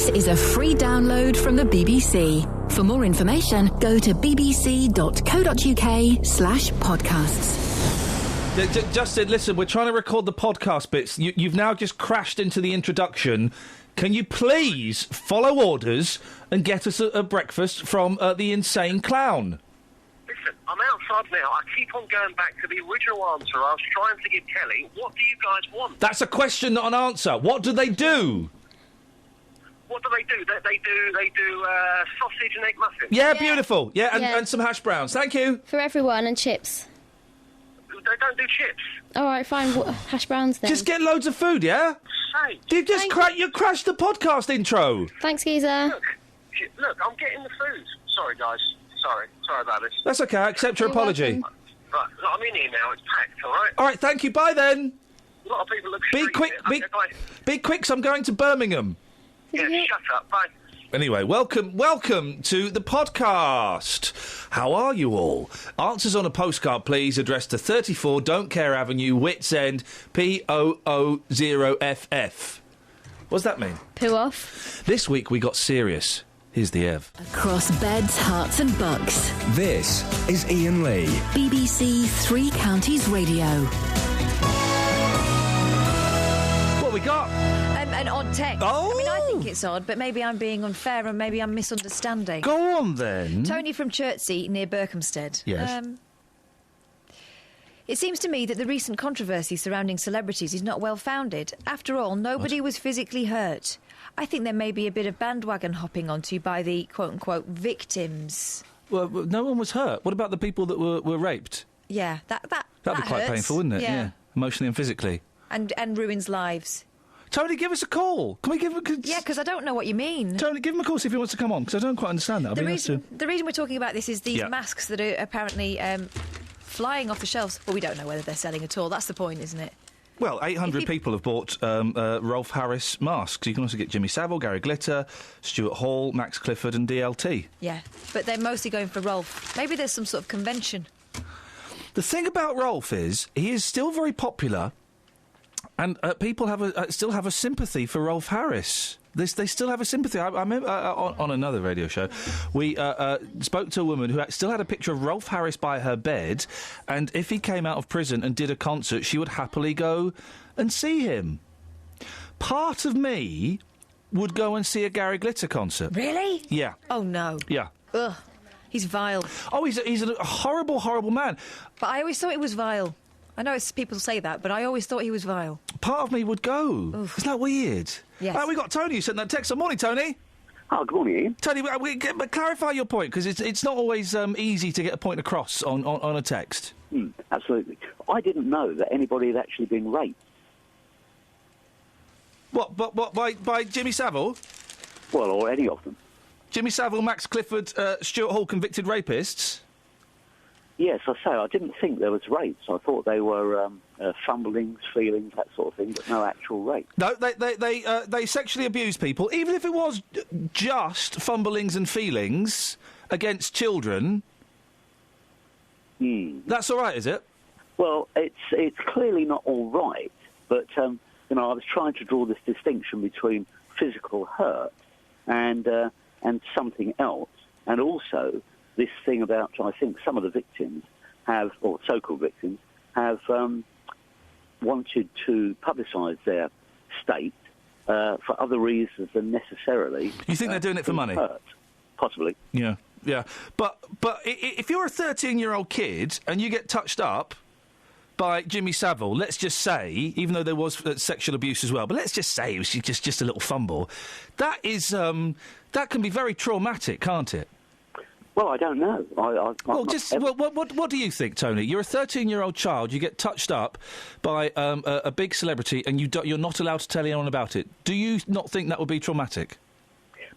This is a free download from the BBC. For more information, go to bbc.co.uk/podcasts. Justin, listen, we're trying to record the podcast bits. You've now just crashed into the introduction. Can you please follow orders and get us a breakfast from the Insane Clown? Listen, I'm outside now. I keep on going back to the original answer I was trying to give Kelly. What do you guys want? That's a question, not an answer. What do they do? What do they do? They do sausage and egg muffins. Yeah, beautiful. Yeah, and some hash browns. Thank you. For everyone, and chips. They don't do chips. All right, fine. Hash browns then. Just get loads of food, yeah? You just you crashed the podcast intro. Thanks, geezer. Look, I'm getting the food. Sorry, guys. Sorry about this. That's okay. I accept your apology. Right, I'm in here now. It's packed, all right? All right, thank you. Bye, then. A lot of people look Be quick, be quick, 'cause I'm going to Birmingham. Yeah, shut up. Bye. Anyway, welcome to the podcast. How are you all? Answers on a postcard, please, addressed to 34 Don't Care Avenue, Wits End, P0O0FF. What does that mean? Poo off. This week we got serious. Here's the Ev. Across beds, hearts and bucks. This is Iain Lee. BBC Three Counties Radio. What we got? An odd text. Oh! I mean, I think it's odd, but maybe I'm being unfair and maybe I'm misunderstanding. Go on, then. Tony from Chertsey, near Berkhamsted. Yes. It seems to me that the recent controversy surrounding celebrities is not well-founded. After all, nobody was physically hurt. I think there may be a bit of bandwagon hopping onto by the quote-unquote victims. Well, no one was hurt. What about the people that were raped? Yeah, That'd be quite hurts. painful, wouldn't it? Yeah. Emotionally and physically. And ruins lives. Tony, give us a call. Can we give him... Yeah, because I don't know what you mean. Tony, give him a call, see if he wants to come on, because I don't quite understand that. The reason we're talking about this is these masks that are apparently flying off the shelves. Well, we don't know whether they're selling at all. That's the point, isn't it? Well, 800 people have bought Rolf Harris masks. You can also get Jimmy Savile, Gary Glitter, Stuart Hall, Max Clifford and DLT. Yeah, but they're mostly going for Rolf. Maybe there's some sort of convention. The thing about Rolf is he is still very popular, and people still have a sympathy for Rolf Harris. They still have a sympathy. I remember on another radio show, we spoke to a woman who still had a picture of Rolf Harris by her bed, and if he came out of prison and did a concert, she would happily go and see him. Part of me would go and see a Gary Glitter concert. Really? Yeah. Oh, no. Yeah. Ugh. He's vile. Oh, he's a horrible, horrible man. But I always thought he was vile. I know people say that, but I always thought he was vile. Part of me would go. Oof. Isn't that weird? Yes. We got Tony who sent that text. Good morning, Tony. Oh, good morning, Ian. Tony, but clarify your point, because it's not always easy to get a point across on a text. Absolutely. I didn't know that anybody had actually been raped. What by Jimmy Savile? Well, or any of them. Jimmy Savile, Max Clifford, Stuart Hall, convicted rapists? Yes, I say, I didn't think there was rapes. I thought they were fumblings, feelings, that sort of thing, but no actual rape. No, they sexually abuse people, even if it was just fumblings and feelings against children. That's all right, is it? Well, it's clearly not all right, but I was trying to draw this distinction between physical hurt and something else, and also this thing about, I think some of the victims have, or so-called victims, have wanted to publicise their state for other reasons than necessarily... You think they're doing it for money? Hurt. Possibly. Yeah. But if you're a 13-year-old kid and you get touched up by Jimmy Savile, let's just say, even though there was sexual abuse as well, but let's just say it was just a little fumble, that can be very traumatic, can't it? Well, I don't know. What do you think, Tony? You're a 13-year-old child. You get touched up by a big celebrity, and you're not allowed to tell anyone about it. Do you not think that would be traumatic?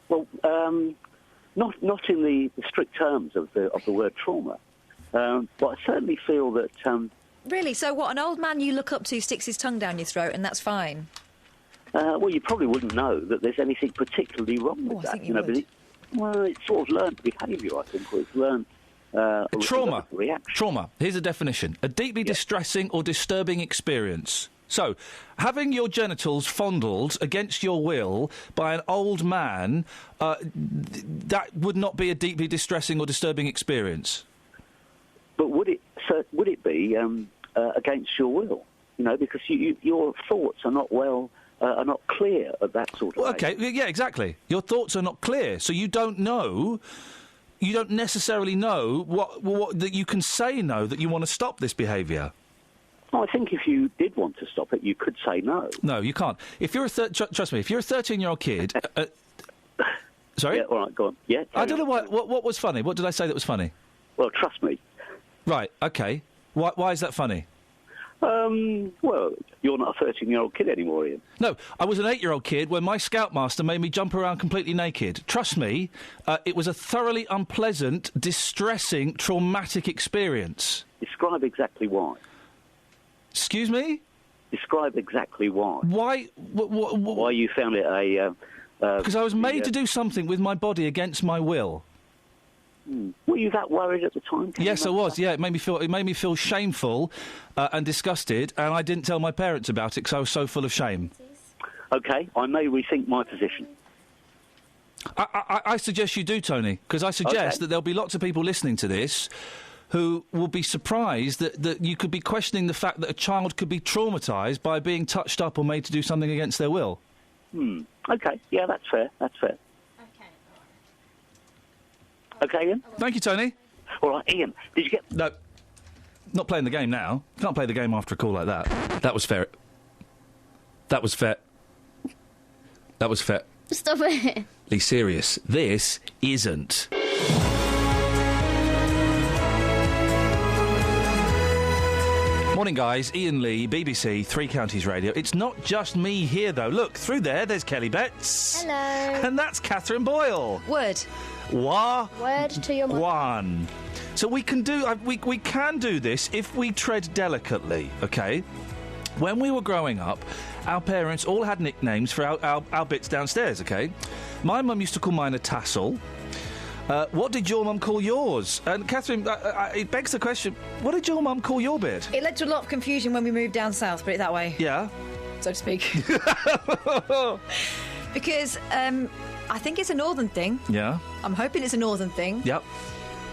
Well, not in the strict terms of the word trauma, but I certainly feel that. Really? So what? An old man you look up to sticks his tongue down your throat, and that's fine? Well, you probably wouldn't know that there's anything particularly wrong with that. I think you would. Well, it's sort of learned behaviour, I think, or it's learned... Trauma. Reaction. Trauma. Here's a definition. A deeply distressing or disturbing experience. So, having your genitals fondled against your will by an old man, that would not be a deeply distressing or disturbing experience. But would it be against your will? You know, because your thoughts are not clear at that sort of age. Okay, yeah, exactly. Your thoughts are not clear, so you don't know. You don't necessarily know what that you can say no, that you want to stop this behaviour. Well, I think if you did want to stop it, you could say no. No, you can't. If you're trust me, if you're a 13-year-old kid... sorry? Yeah, all right, go on. Yeah. I don't know what was funny. What did I say that was funny? Well, trust me. Right, OK. Why is that funny? Well, you're not a 13-year-old kid anymore, Ian. No, I was an 8-year-old kid when my scoutmaster made me jump around completely naked. Trust me, it was a thoroughly unpleasant, distressing, traumatic experience. Describe exactly why. Excuse me? Describe exactly why. Why? Why you found it a... Because I was made to do something with my body against my will. Were you that worried at the time? Yes, I was. Yeah, it made me feel shameful and disgusted, and I didn't tell my parents about it because I was so full of shame. OK, I may rethink my position. I suggest you do, Tony, because I suggest that there'll be lots of people listening to this who will be surprised that you could be questioning the fact that a child could be traumatised by being touched up or made to do something against their will. OK, yeah, that's fair. OK, Ian? Thank you, Tony. All right, Ian, did you get... No, not playing the game now. Can't play the game after a call like that. That was fair. That was fair. That was fair. Stop it. Be serious. This isn't. Morning, guys. Iain Lee, BBC, Three Counties Radio. It's not just me here, though. Look, through there's Kelly Betts. Hello. And that's Catherine Boyle. Word. Word to your mum. One. So we can do we can do this if we tread delicately, OK? When we were growing up, our parents all had nicknames for our bits downstairs, OK? My mum used to call mine a tassel. What did your mum call yours? And Catherine, it begs the question, what did your mum call your bit? It led to a lot of confusion when we moved down south, put it that way. Yeah? So to speak. Because I think it's a northern thing. Yeah? I'm hoping it's a northern thing. Yep.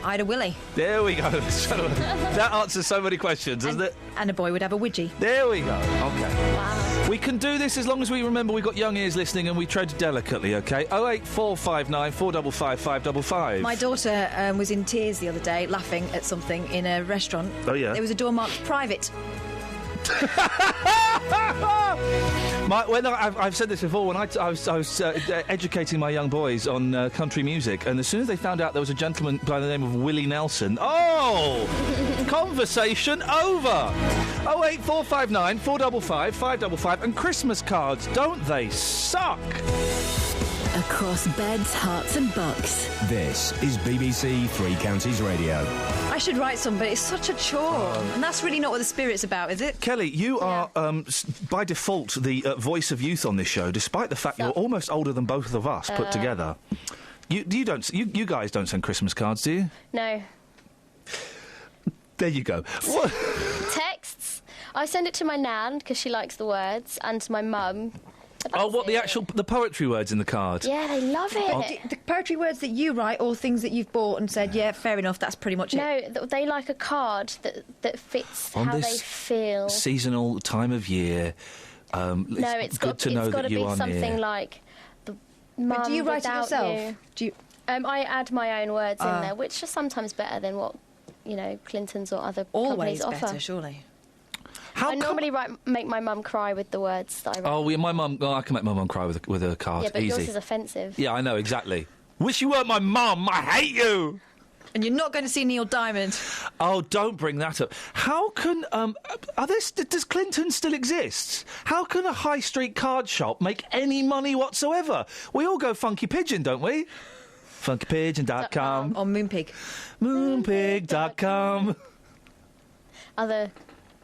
I had a willy. There we go. That answers so many questions, doesn't it? And a boy would have a widgie. There we go. OK. Wow. We can do this as long as we remember we've got young ears listening and we tread delicately, OK? 08459 455 555. My daughter was in tears the other day, laughing at something in a restaurant. Oh, yeah? There was a door marked private. I've said this before. When I was educating my young boys on country music, and as soon as they found out there was a gentleman by the name of Willie Nelson, conversation over. 08459 455 555, and Christmas cards, don't they suck? Across beds, hearts and bucks. This is BBC Three Counties Radio. I should write some, but it's such a chore. And that's really not what the spirit's about, is it? Kelly, you are, by default, the voice of youth on this show, despite the fact you're almost older than both of us put together. You guys don't send Christmas cards, do you? No. There you go. Texts. I send it to my nan because she likes the words, and to my mum. The poetry words in the card? Yeah, they love it. The poetry words that you write, or things that you've bought and said, yeah, fair enough, that's pretty much it. No, they like a card that fits on how this they feel. Seasonal time of year. It's got to be something like the mum. But do you write it without yourself? you. Do you? I add my own words in there, which are sometimes better than what Clinton's or other Always companies offer. better, surely. I normally make my mum cry with the words that I write. Oh, yeah, my mum. I can make my mum cry with a card. Yeah, but easy. yours is offensive. Yeah, I know exactly. Wish you weren't my mum. I hate you. And you're not going to see Neil Diamond. Oh, don't bring that up. How can does Clinton still exist? How can a high street card shop make any money whatsoever? We all go Funky Pigeon, don't we? FunkyPigeon.com Or Moonpig. Moonpig.com. Other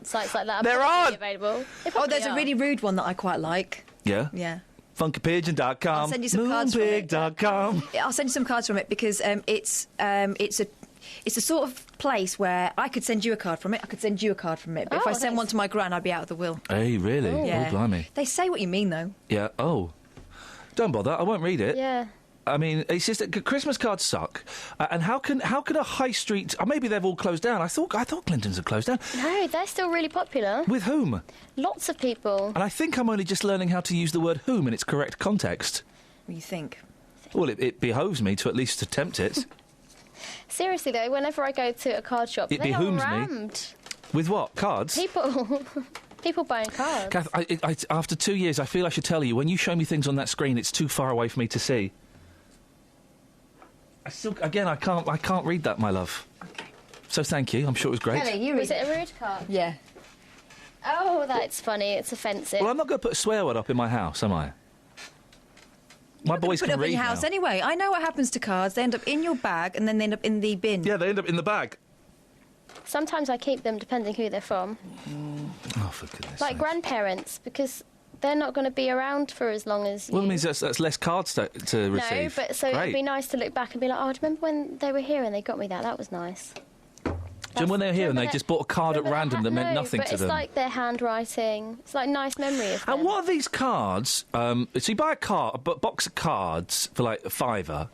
sites like that There are are available. There's a really rude one that I quite like. Yeah? Yeah. FunkyPigeon.com. I'll send you some cards from it. Moonpig.com. I'll send you some cards from it because it's a it's the sort of place where I could send you a card from it, I could send you a card from it. But if I sent one to my gran, I'd be out of the will. Hey, really? Yeah. Oh, blimey. They say what you mean, though. Yeah, oh. Don't bother, I won't read it. Yeah. I mean, it's just that Christmas cards suck. And how can a high street... maybe they've all closed down. I thought Clinton's had closed down. No, they're still really popular. With whom? Lots of people. And I think I'm only just learning how to use the word whom in its correct context. What do you think? Well, it behoves me to at least attempt it. Seriously, though, whenever I go to a card shop, It they are behooves me. rammed. With what? Cards? People buying cards. Kath, after 2 years, I feel I should tell you, when you show me things on that screen, it's too far away for me to see. I can't read that, my love. Okay. So thank you. I'm sure it was great. Kelly, Was it a rude card? Yeah. Oh, that's funny. It's offensive. Well, I'm not going to put a swear word up in my house, am I? My boys Put it can up read in your house now. anyway. I know what happens to cards. They end up in your bag and then they end up in the bin. Yeah, they end up in the bag. Sometimes I keep them depending who they're from. Oh, for goodness Like sake. grandparents, because they're not going to be around for as long as you. Well, it means that's less cards to receive. No, but so Great. it'd be nice to look back and be like, oh, do you remember when they were here and they got me that? That was nice. Do you remember when they were here and they just bought a card at random that meant nothing but to it's them? like their handwriting. It's like nice memory of them. And what are these cards? So you buy a box of cards for like £5.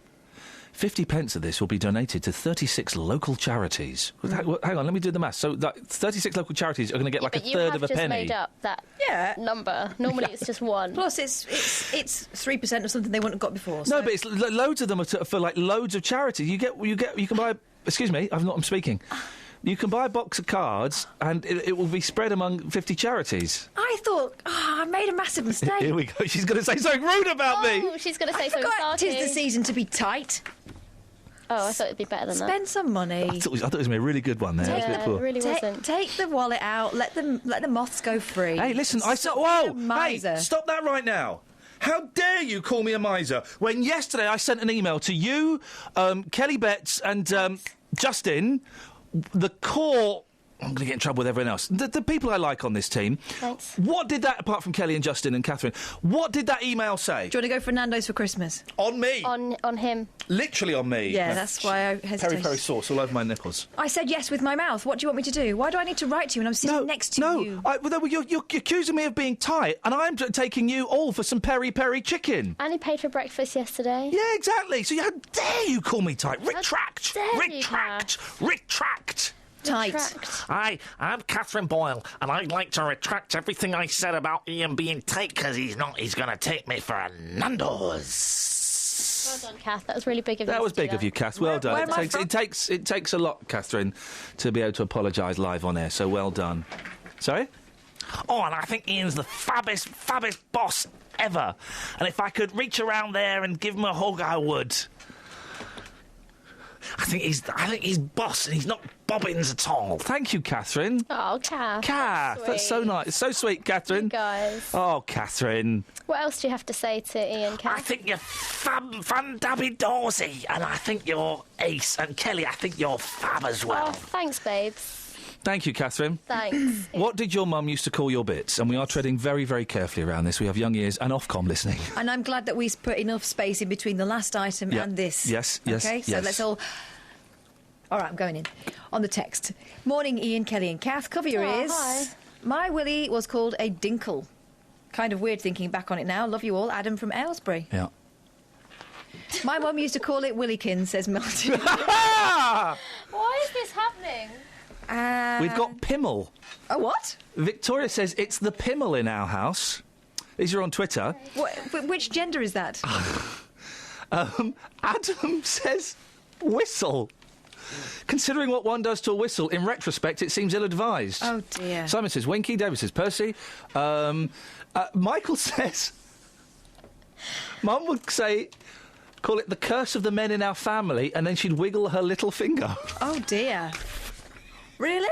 50 pence of this will be donated to 36 local charities. Hang on, let me do the maths. So 36 local charities are going to get like a third of a But you have penny. just made up that number. Normally it's just one. Plus, it's 3% of something they wouldn't have got before. No, So. but it's loads of them are for like loads of charities. You can buy. Excuse me, I'm speaking. You can buy a box of cards and it will be spread among 50 charities. I thought, I made a massive mistake. Here we go. She's going to say something rude about me. Oh, she's going to say something God, sarky. 'tis the season to be tight. Oh, I thought it'd be better than that. Spend some money. I thought it was going to be a really good one there. It was a bit Yeah, poor. it really wasn't. Take the wallet out. Let the moths go free. Hey, listen, I said, Stop whoa, being a miser. hey, stop that right now. How dare you call me a miser when yesterday I sent an email to you, Kelly Betts and Justin, the core... I'm going to get in trouble with everyone else. The people I like on this team. Thanks. What did that, apart from Kelly and Justin and Catherine, what did that email say? Do you want to go for Nando's for Christmas? On me. On him. Literally on me. Yeah, that's why I hesitated. Peri sauce all over my nipples. I said yes with my mouth. What do you want me to do? Why do I need to write to you when I'm sitting next to you? No, you're accusing me of being tight, and I'm taking you all for some peri-peri chicken. And he paid for breakfast yesterday. Yeah, exactly. So how dare you call me tight? Retract! dare you, Retract! Retract! Tight. Hi, I'm Catherine Boyle, and I'd like to retract everything I said about Ian being tight, because he's not. He's going to take me for a Nando's. Well done, Kath. That was really big of you. That was to do big of that. you, Kath. Well done. where am I It takes a lot, Catherine, to be able to apologise live on air. So well done. Sorry? Oh, and I think Ian's the fabbest boss ever. And if I could reach around there and give him a hug, I would. I think he's boss, and he's not Bobbins at all. Thank you, Catherine. Oh, Kath. Kath, that's so sweet. nice. It's so sweet, Catherine. You guys. Oh, Catherine. What else do you have to say to Ian, Kath? I think you're fun-dabby Dorsey, and I think you're ace. And Kelly, I think you're fab as well. Oh, thanks, babes. Thank you, Catherine. Thanks. What did your mum used to call your bits? And we are treading very, very carefully around this. We have young ears and Ofcom listening. And I'm glad that we put enough space in between the last item Yeah. and this. Yes, Okay, so yes. let's all... All right, I'm going in. On the text. Morning, Ian, Kelly and Kath. Cover your Oh, ears. hi. My Willie was called a dinkle. Kind of weird thinking back on it now. Love you all. Adam from Aylesbury. Yeah. My mum used to call it Willikins, says Melody. Why is this happening? We've got Pimmel. Oh, what? Victoria says it's the Pimmel in our house. These are on Twitter. Which gender is that? Adam says whistle. Considering what one does to a whistle, in retrospect, it seems ill-advised. Oh, dear. Simon says Winky. David says Percy. Michael says... Mum would say... Call it the curse of the men in our family, and then she'd wiggle her little finger. Oh, dear. Really?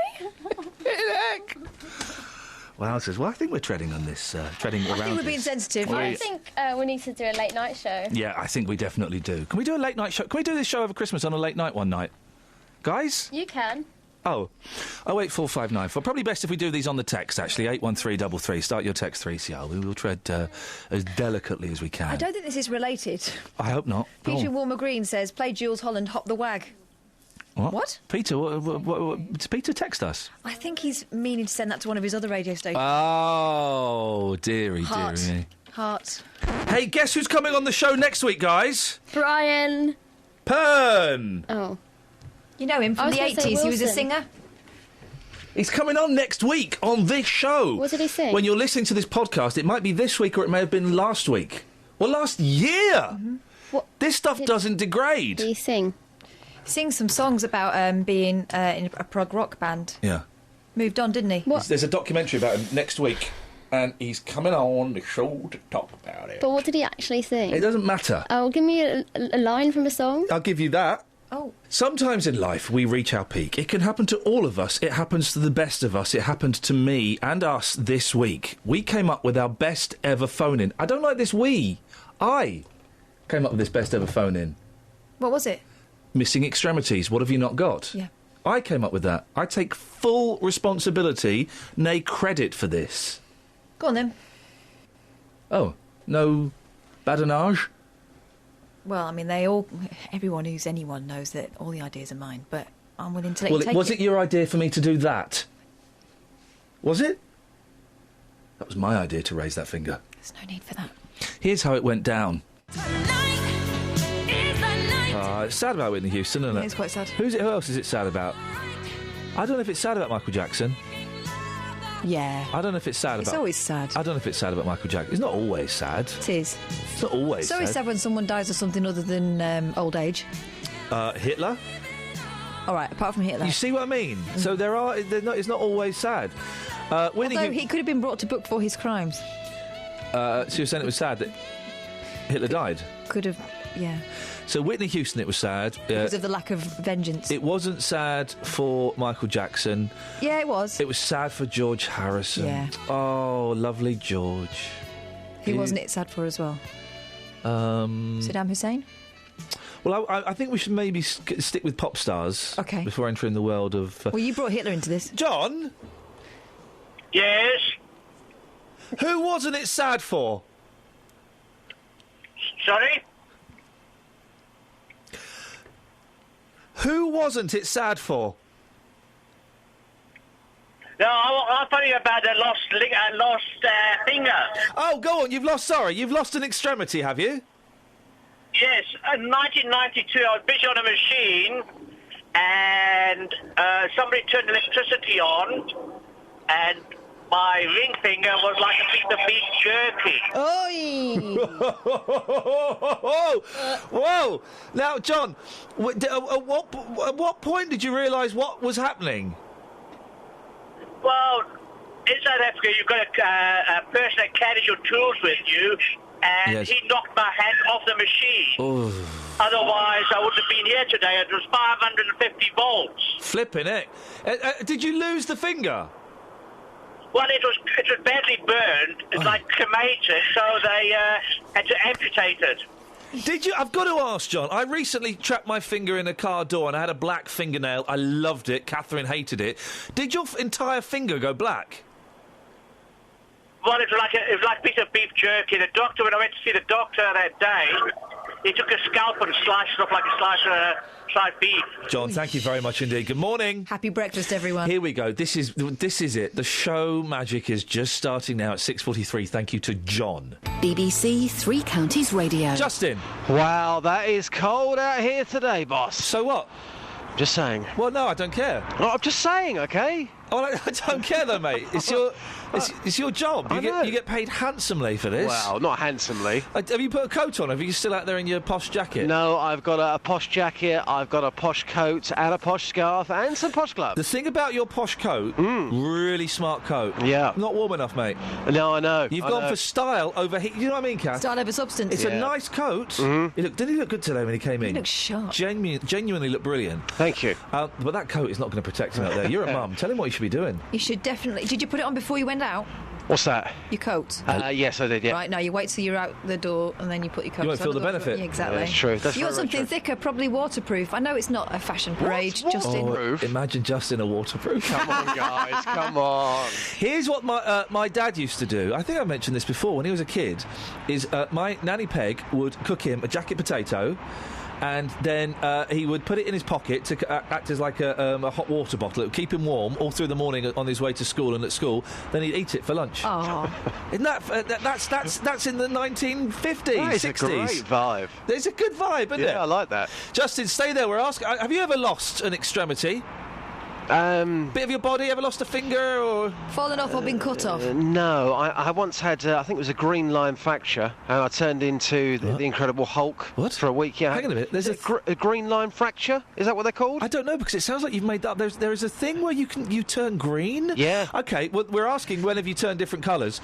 Wow, says, well, I think we're treading on this, treading around I think we're this. being sensitive. I think we need to do a late night show. Yeah, I think we definitely do. Can we do a late night show? Can we do this show over Christmas on a late night one night? Guys? You can. Oh. 08459. Probably best if we do these on the text, actually. 81333. Start your text 3CR. We will tread as delicately as we can. I don't think this is related. I hope not. Go Peter on. Walmer Green says, play Jules Holland, Hop the Wag. What? Peter, does Peter text us? I think he's meaning to send that to one of his other radio stations. Oh, dearie. Heart. Hey, guess who's coming on the show next week, guys? Brian. Pern! Oh. You know him from the 80s. He was a singer. He's coming on next week on this show. What did he sing? When you're listening to this podcast, it might be this week or it may have been last week. Or last year! Mm-hmm. What this stuff doesn't degrade. Did he sing? Sing some songs about being in a prog rock band. Yeah. Moved on, didn't he? What? There's a documentary about him next week, and he's coming on the show to talk about it. But what did he actually sing? It doesn't matter. Oh, give me a line from a song. I'll give you that. Oh. Sometimes in life we reach our peak. It can happen to all of us. It happens to the best of us. It happened to me and us this week. We came up with our best ever phone-in. I don't like this we. I came up with this best ever phone-in. What was it? Missing extremities. What have you not got? Yeah. I came up with that. I take full responsibility, nay credit for this. Go on then. Oh, no badinage? Well, I mean, everyone who's anyone knows that all the ideas are mine, but I'm willing to let you take was it your idea for me to do that? Was it? That was my idea to raise that finger. There's no need for that. Here's how it went down. It's sad about Whitney Houston, isn't it? It's quite sad. Who else is it sad about? I don't know if it's sad about Michael Jackson. Yeah. I don't know if it's sad about... It's always sad. I don't know if it's sad about Michael Jackson. It's not always sad. It is. It's not always sad. It's always sad when someone dies of something other than old age. Hitler? All right, apart from Hitler. You see what I mean? So it's not always sad. Although he could have been brought to book for his crimes. So you're saying it was sad that Hitler died? Could have, yeah. So Whitney Houston, it was sad. Because of the lack of vengeance. It wasn't sad for Michael Jackson. Yeah, it was. It was sad for George Harrison. Yeah. Oh, lovely George. Who wasn't it sad for as well? Saddam Hussein? Well, I think we should maybe stick with pop stars. Okay. Before entering the world of... Well, you brought Hitler into this. John? Yes? Who wasn't it sad for? Sorry? Who wasn't it sad for? No, I'll tell you about the lost finger. Oh, go on, you've lost an extremity, have you? Yes, in 1992 I was busy on a machine and somebody turned electricity on and my ring finger was like a piece of beef jerky. Oi! Whoa! Now, John, at what point did you realise what was happening? Well, in South Africa you've got a person that carries your tools with you and Yes. he knocked my hand off the machine. Oh. Otherwise I wouldn't have been here today. It was 550 volts. Flipping it. Did you lose the finger? Well, it was badly burned. It's like cremated, so they had to amputate it. Did you? I've got to ask, John. I recently trapped my finger in a car door and I had a black fingernail. I loved it. Catherine hated it. Did your entire finger go black? Well, it was like a piece of beef jerky. The doctor, when I went to see the doctor that day, he took a scalpel and sliced it off like a slice of sliced beef. John, thank you very much indeed. Good morning. Happy breakfast, everyone. Here we go. This is it. The show magic is just starting now at 6:43. Thank you to John. BBC Three Counties Radio. Justin. Wow, that is cold out here today, boss. So what? Just saying. Well, no, I don't care. No, I'm just saying, okay? Oh, I don't care though, mate. It's your job. You get paid handsomely for this. Well, not handsomely. Have you put a coat on? Have you still out there in your posh jacket? No, I've got a posh jacket, I've got a posh coat and a posh scarf and some posh gloves. The thing about your posh coat, really smart coat. Yeah. Not warm enough, mate. No, I know. You've gone for style over heat. You know what I mean, Kath? Style over substance. It's a nice coat. Mm-hmm. Didn't he look good today when he came in? He looked sharp. Genuinely looked brilliant. Thank you. But that coat is not going to protect him out there. You're a mum. Tell him what he should be doing. You should definitely... Did you put it on before you went out? What's that? Your coat? Yes, I did, yeah. Right, now you wait till you're out the door and then you put your coat on. You won't feel the benefit. Yeah, exactly. Yeah, that's true. That's you want very something true. thicker, probably waterproof. I know it's not a fashion parade, What? Justin. Waterproof? Imagine Justin a waterproof. Come on, guys, come on. Here's what my dad used to do. I think I mentioned this before. When he was a kid, is my nanny Peg would cook him a jacket potato, and then he would put it in his pocket to act as like a hot water bottle. It would keep him warm all through the morning on his way to school, and at school, then he'd eat it for lunch. Oh. Isn't that's in the 1950s, That is 60s? a great vibe. It's a good vibe, isn't it? Yeah, I like that. Justin, stay there. We're asking. Have you ever lost an extremity? Bit of your body? Ever lost a finger or Fallen off or been cut off? No, I once had, I think it was a green line fracture, and I turned into the Incredible Hulk for a week. Yeah, Hang on a minute. There's a green line fracture. Is that what they're called? I don't know, because it sounds like you've made that. There is a thing where you turn green. Yeah. Okay. Well, we're asking when have you turned different colours.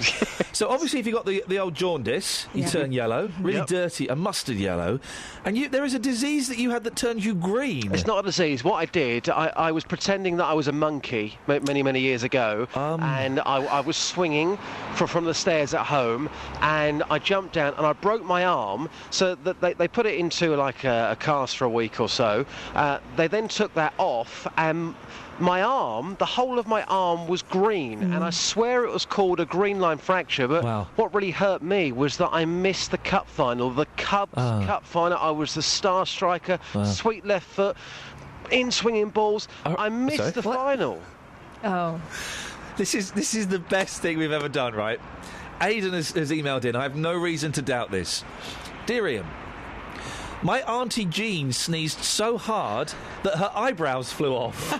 So obviously, if you got the old jaundice, you turn yellow, really dirty, a mustard yellow, and there is a disease that you had that turned you green. It's not a disease. What I did, I was pretending that I was a monkey many years ago, and I was swinging from the stairs at home, and I jumped down and I broke my arm. So that they put it into like a cast for a week or so. They then took that off, and my arm, the whole of my arm was green, and I swear it was called a green line fracture, but what really hurt me was that I missed the cup final, the Cubs cup final. I was the star striker, sweet left foot, in swinging balls. I missed the final. Oh. This is the best thing we've ever done, right? Aidan has emailed in. I have no reason to doubt this. Dear Ian, my Auntie Jean sneezed so hard that her eyebrows flew off.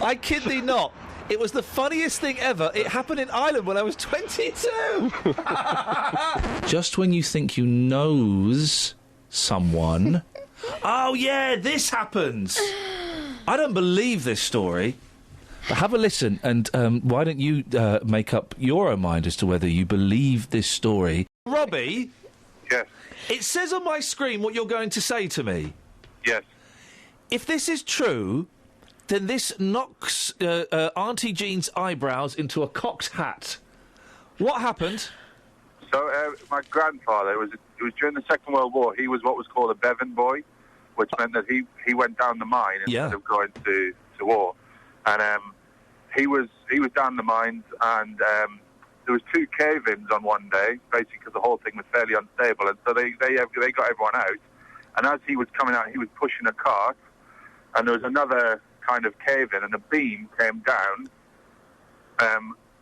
I kid thee not. It was the funniest thing ever. It happened in Ireland when I was 22. Just when you think you knows someone... Oh, yeah, this happens. I don't believe this story. But have a listen, and why don't you make up your own mind as to whether you believe this story. Robbie? Yes. It says on my screen what you're going to say to me. Yes. If this is true, then this knocks Auntie Jean's eyebrows into a cocked hat. What happened? So, my grandfather, it was during the Second World War, he was what was called a Bevan boy, which meant that he went down the mine instead of going to war. And he was down the mines, and there was 2 cave-ins on one day, basically because the whole thing was fairly unstable. And so they got everyone out. And as he was coming out, he was pushing a cart, and there was another kind of cave-in, and a beam came down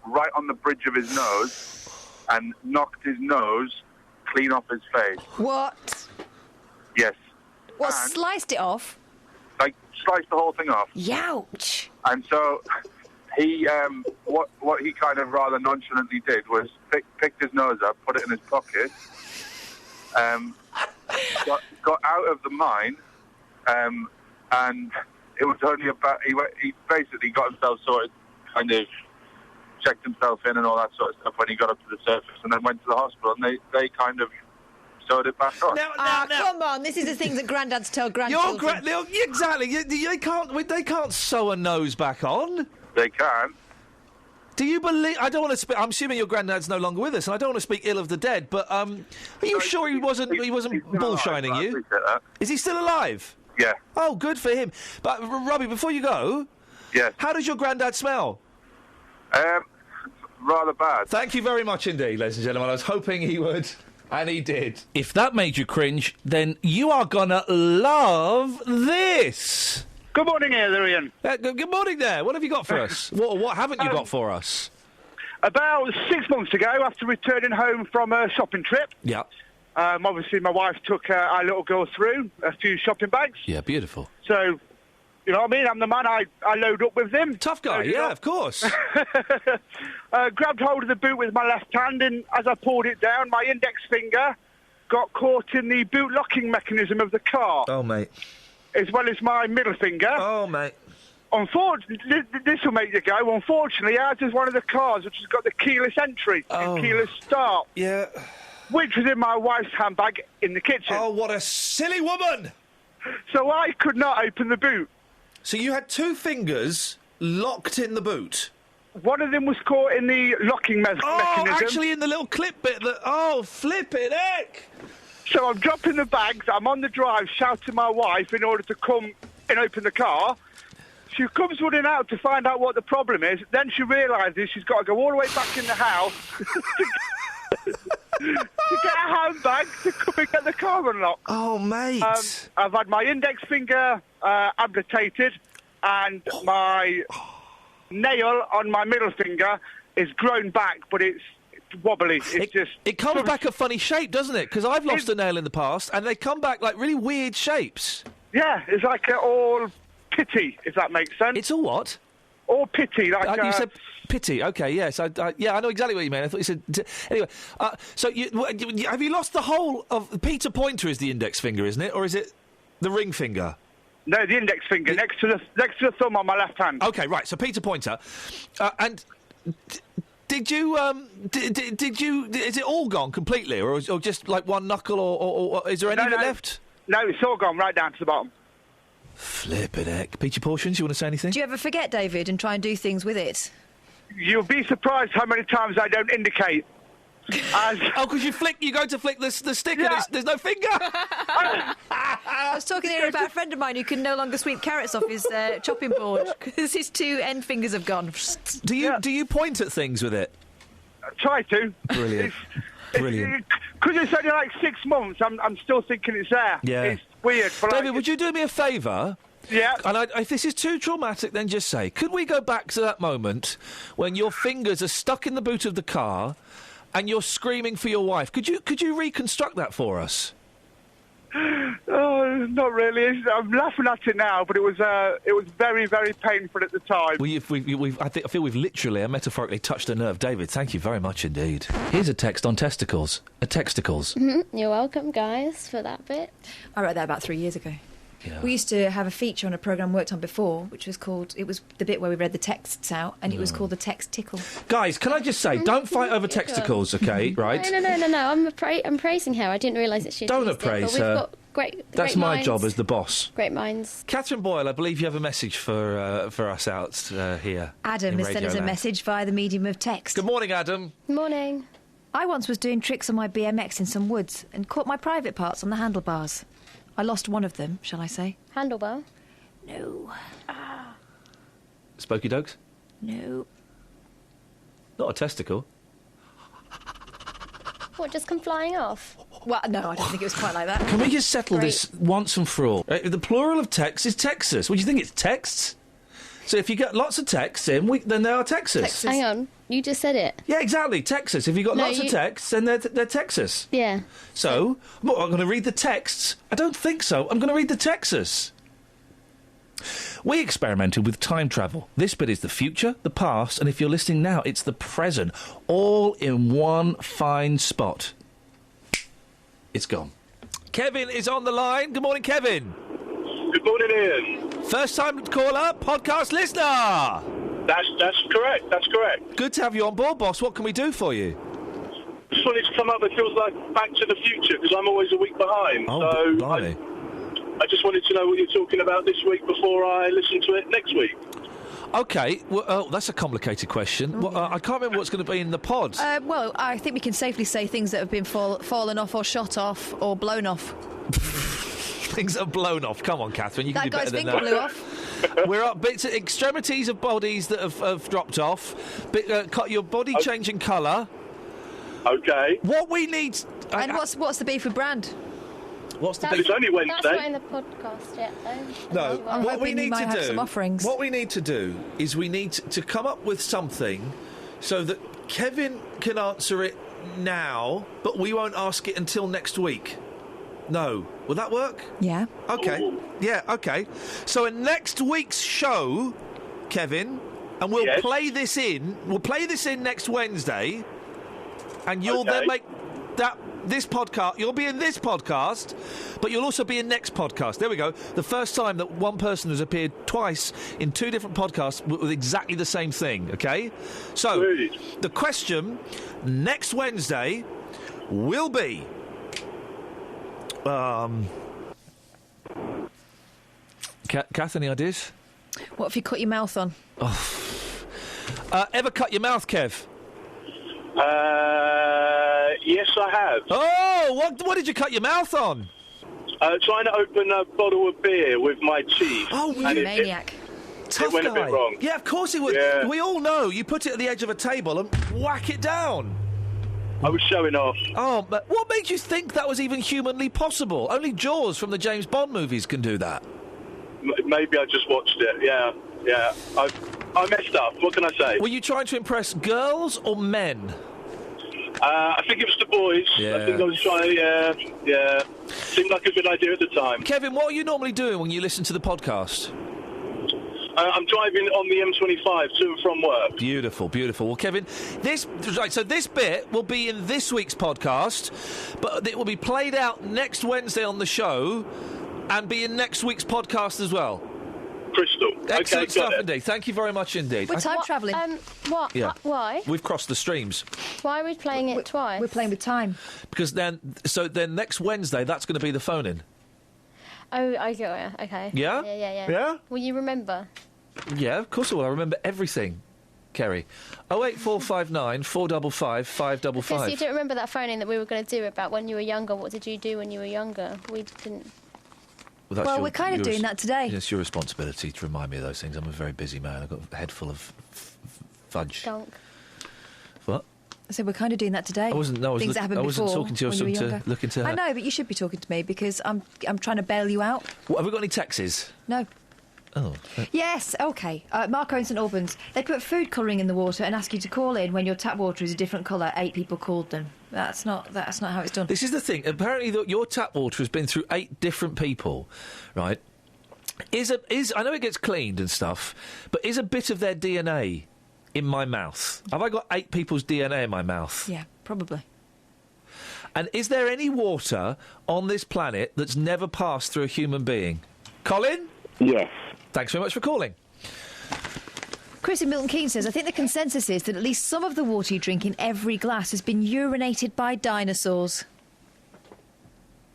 right on the bridge of his nose and knocked his nose clean off his face. What? Yes. What, sliced it off? Like, sliced the whole thing off. Youch. And so he, what he kind of rather nonchalantly did was picked his nose up, put it in his pocket, got out of the mine, and it was only about, he basically got himself sorted, kind of checked himself in and all that sort of stuff when he got up to the surface, and then went to the hospital, and they kind of sewed it back on. Now, come on, this is the things that granddads tell grandchildren. Exactly. They can't sew a nose back on. They can. Do you believe? I don't want to speak. I'm assuming your granddad's no longer with us, and I don't want to speak ill of the dead. But are you sure he wasn't bullshining you? I appreciate that. Is he still alive? Yeah. Oh, good for him. But Robbie, before you go, how does your granddad smell? Rather bad. Thank you very much indeed, ladies and gentlemen. I was hoping he would. And he did. If that made you cringe, then you are gonna love this. Good morning, Ian. Good morning there. What have you got for us? What haven't you got for us? About 6 months ago, after returning home from a shopping trip, obviously my wife took our little girl through a few shopping bags. Yeah, beautiful. So, you know what I mean? I'm the man. I load up with them. Tough guy, of course. Grabbed hold of the boot with my left hand, and as I pulled it down, my index finger got caught in the boot locking mechanism of the car. Oh, mate. As well as my middle finger. Oh, mate. Unfortunately, this will make you go. Unfortunately, ours is one of the cars which has got the keyless entry and keyless start. Yeah. Which was in my wife's handbag in the kitchen. Oh, what a silly woman! So I could not open the boot. So you had 2 fingers locked in the boot? One of them was caught in the locking mechanism. Oh, actually in the little clip bit that... Oh, flippin' heck! So I'm dropping the bags, I'm on the drive shouting my wife in order to come and open the car. She comes running out to find out what the problem is. Then she realises she's got to go all the way back in the house to get a handbag to come and get dog unlocked. Oh, mate. I've had my index finger amputated, and my nail on my middle finger is grown back, but it's wobbly. It comes back a funny shape, doesn't it? Because I've lost a nail in the past, and they come back like really weird shapes. Yeah, it's like all pitty, if that makes sense. It's all what? All pitty, like you said pity. Okay, yes, I know exactly what you mean. I thought you said anyway. So have you lost the whole of Peter Pointer? Is the index finger, isn't it, or is it the ring finger? No, the index finger next to the thumb on my left hand. Okay, right. So Peter Pointer, and did you did you? Is it all gone completely, or just like one knuckle, or is there any of it left? No, it's all gone right down to the bottom. Flippin' heck. Peachy Portions, you want to say anything? Do you ever forget, David, and try and do things with it? You'll be surprised how many times I don't indicate. Because you go to flick the stick and there's no finger. I was talking here about a friend of mine who can no longer sweep carrots off his chopping board because his two end fingers have gone. Do you point at things with it? I try to. Brilliant. Brilliant. Because it's only like 6 months, I'm still thinking it's there. Yeah. It's weird. But David, would you do me a favour? Yeah. And if this is too traumatic, then just say, could we go back to that moment when your fingers are stuck in the boot of the car and you're screaming for your wife? Could you reconstruct that for us? Oh, not really. I'm laughing at it now, but it was very, very painful at the time. Well, I feel we've literally and metaphorically touched a nerve. David, thank you very much indeed. Here's a text on testicles. Testicles. Mm-hmm. You're welcome, guys, for that bit. I wrote that about 3 years ago. Yeah. We used to have a feature on a programme I worked on before, which was called... It was the bit where we read the texts out, and it was called the text tickle. Guys, can I just say, don't fight over testicles, OK, right? No. I'm praising her. I didn't realise that she'd Don't used appraise it, but her. We've got great That's my minds. job as the boss. Great minds. Catherine Boyle, I believe you have a message for us out here. Adam has sent us a message via the medium of text. Good morning, Adam. Morning. I once was doing tricks on my BMX in some woods and caught my private parts on the handlebars. I lost one of them, shall I say? Handlebar? No. Spokey dogs? No. Not a testicle. What, just come flying off? Well, no, I don't think it was quite like that. Can we just settle this once and for all? The plural of text is Texas. What do you think? It's texts? So if you get lots of texts in, then they are Texas. Hang on, you just said it. Yeah, exactly, Texas. If you've got lots of texts, then they're Texas. Yeah. So, I'm going to read the texts? I don't think so. I'm going to read the Texas. We experimented with time travel. This bit is the future, the past, and if you're listening now, it's the present. All in one fine spot. It's gone. Kevin is on the line. Good morning, Kevin. Good morning, Ian. First time caller, podcast listener. That's correct. That's correct. Good to have you on board, boss. What can we do for you? Just wanted to come up. It feels like Back to the Future because I'm always a week behind. Oh, blimey. I just wanted to know what you're talking about this week before I listen to it next week. OK, well, that's a complicated question. Well, I can't remember what's going to be in the pod. Well, I think we can safely say things that have been fallen off or shot off or blown off. Things that have blown off. Come on, Catherine, you can do better than that. That guy's finger blew off. We're up bits of extremities of bodies that have dropped off. Your body changing colour. OK. What we need... And what's the beef with brand? What's the It's only Wednesday. That's not in the podcast yet, though. No, I'm what we hoping need you might to have do. some offerings. What we need to do is we need to come up with something so that Kevin can answer it now, but we won't ask it until next week. No, will that work? Yeah. Okay. Ooh. Yeah. Okay. So in next week's show, Kevin, and we'll play this in. We'll play this in next Wednesday, and you'll then make this podcast. You'll be in this podcast, but you'll also be in next podcast. There we go. The first time that one person has appeared twice in two different podcasts with exactly the same thing. Okay. So the question next Wednesday will be. Kath, any ideas? What if you cut your mouth on? Ever cut your mouth, Kev? Yes, I have. Oh, what did you cut your mouth on? Trying to open a bottle of beer with my teeth. Oh, you maniac. Tough it went guy. a bit wrong. Yeah, of course it would. Yeah. We all know you put it at the edge of a table and whack it down. I was showing off. Oh, but what made you think that was even humanly possible? Only Jaws from the James Bond movies can do that. Maybe I just watched it. Yeah. I messed up. What can I say? Were you trying to impress girls or men? I think it was the boys. Yeah. I think I was trying. Yeah. Seemed like a good idea at the time. Kevin, what are you normally doing when you listen to the podcast? I'm driving on the M25 to and from work. Beautiful, beautiful. Well, Kevin, this bit will be in this week's podcast, but it will be played out next Wednesday on the show and be in next week's podcast as well. Crystal. Excellent okay, stuff indeed. Thank you very much indeed. We're time travelling. What? Yeah. Why? We've crossed the streams. Why are we playing it twice? We're playing with time. Because then next Wednesday, that's going to be the phone-in. Oh, I get it. Okay. Yeah? Yeah. Yeah? Will you remember? Yeah, of course I will. I remember everything, Kerry. 08459 455 555. Because you don't remember that phone-in that we were going to do about when you were younger. What did you do when you were younger? We didn't. Well, we're kind of doing that today. It's your responsibility to remind me of those things. I'm a very busy man. I've got a head full of fudge. Donk. What? I said we're kind of doing that today. Things that happened I wasn't before talking to you. I was when you talking were to look into her. I know, but you should be talking to me because I'm trying to bail you out. What, have we got any texts? No. Oh. Yes, OK. Marco in St Albans. They put food colouring in the water and ask you to call in when your tap water is a different colour. 8 people called them. That's not how it's done. This is the thing. Apparently, your tap water has been through 8 different people, right? I know it gets cleaned and stuff, but is a bit of their DNA in my mouth? Have I got 8 people's DNA in my mouth? Yeah, probably. And is there any water on this planet that's never passed through a human being? Colin? Yes. Thanks very much for calling. Chris in Milton Keynes says, I think the consensus is that at least some of the water you drink in every glass has been urinated by dinosaurs.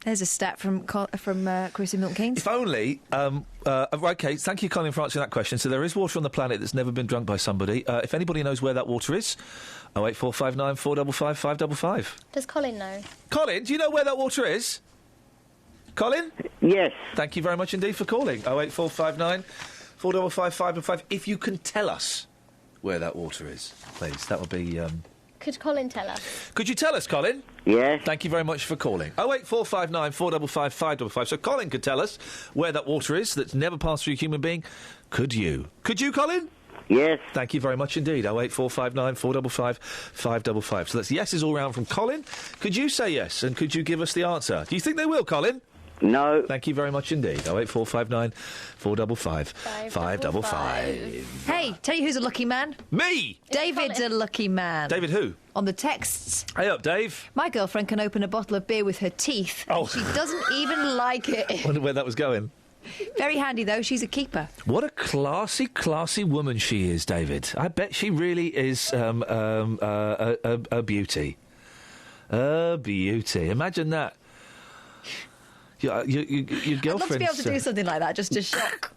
There's a stat from Chris in Milton Keynes. If only... OK, thank you, Colin, for answering that question. So there is water on the planet that's never been drunk by somebody. If anybody knows where that water is, 08459 455 555. Does Colin know? Colin, do you know where that water is? Colin? Yes. Thank you very much indeed for calling. 08459 455 555. If you can tell us where that water is, please, that would be... Could Colin tell us? Could you tell us, Colin? Yes. Thank you very much for calling. 08459 455 555. So Colin could tell us where that water is that's never passed through a human being. Could you? Could you, Colin? Yes. Thank you very much indeed. 08459 455 555. So that's yeses all round from Colin. Could you say yes, and could you give us the answer? Do you think they will, Colin? No. Thank you very much indeed. 08459 455 555. Hey, tell you who's a lucky man? Me! David's a lucky man. David who? On the texts. Hey up, Dave. My girlfriend can open a bottle of beer with her teeth. Oh. She doesn't even like it. I wonder where that was going. Very handy, though. She's a keeper. What a classy woman she is, David. I bet she really is a beauty. A beauty. Imagine that. Your girlfriend. I'd love to be able to do something like that, just to shock.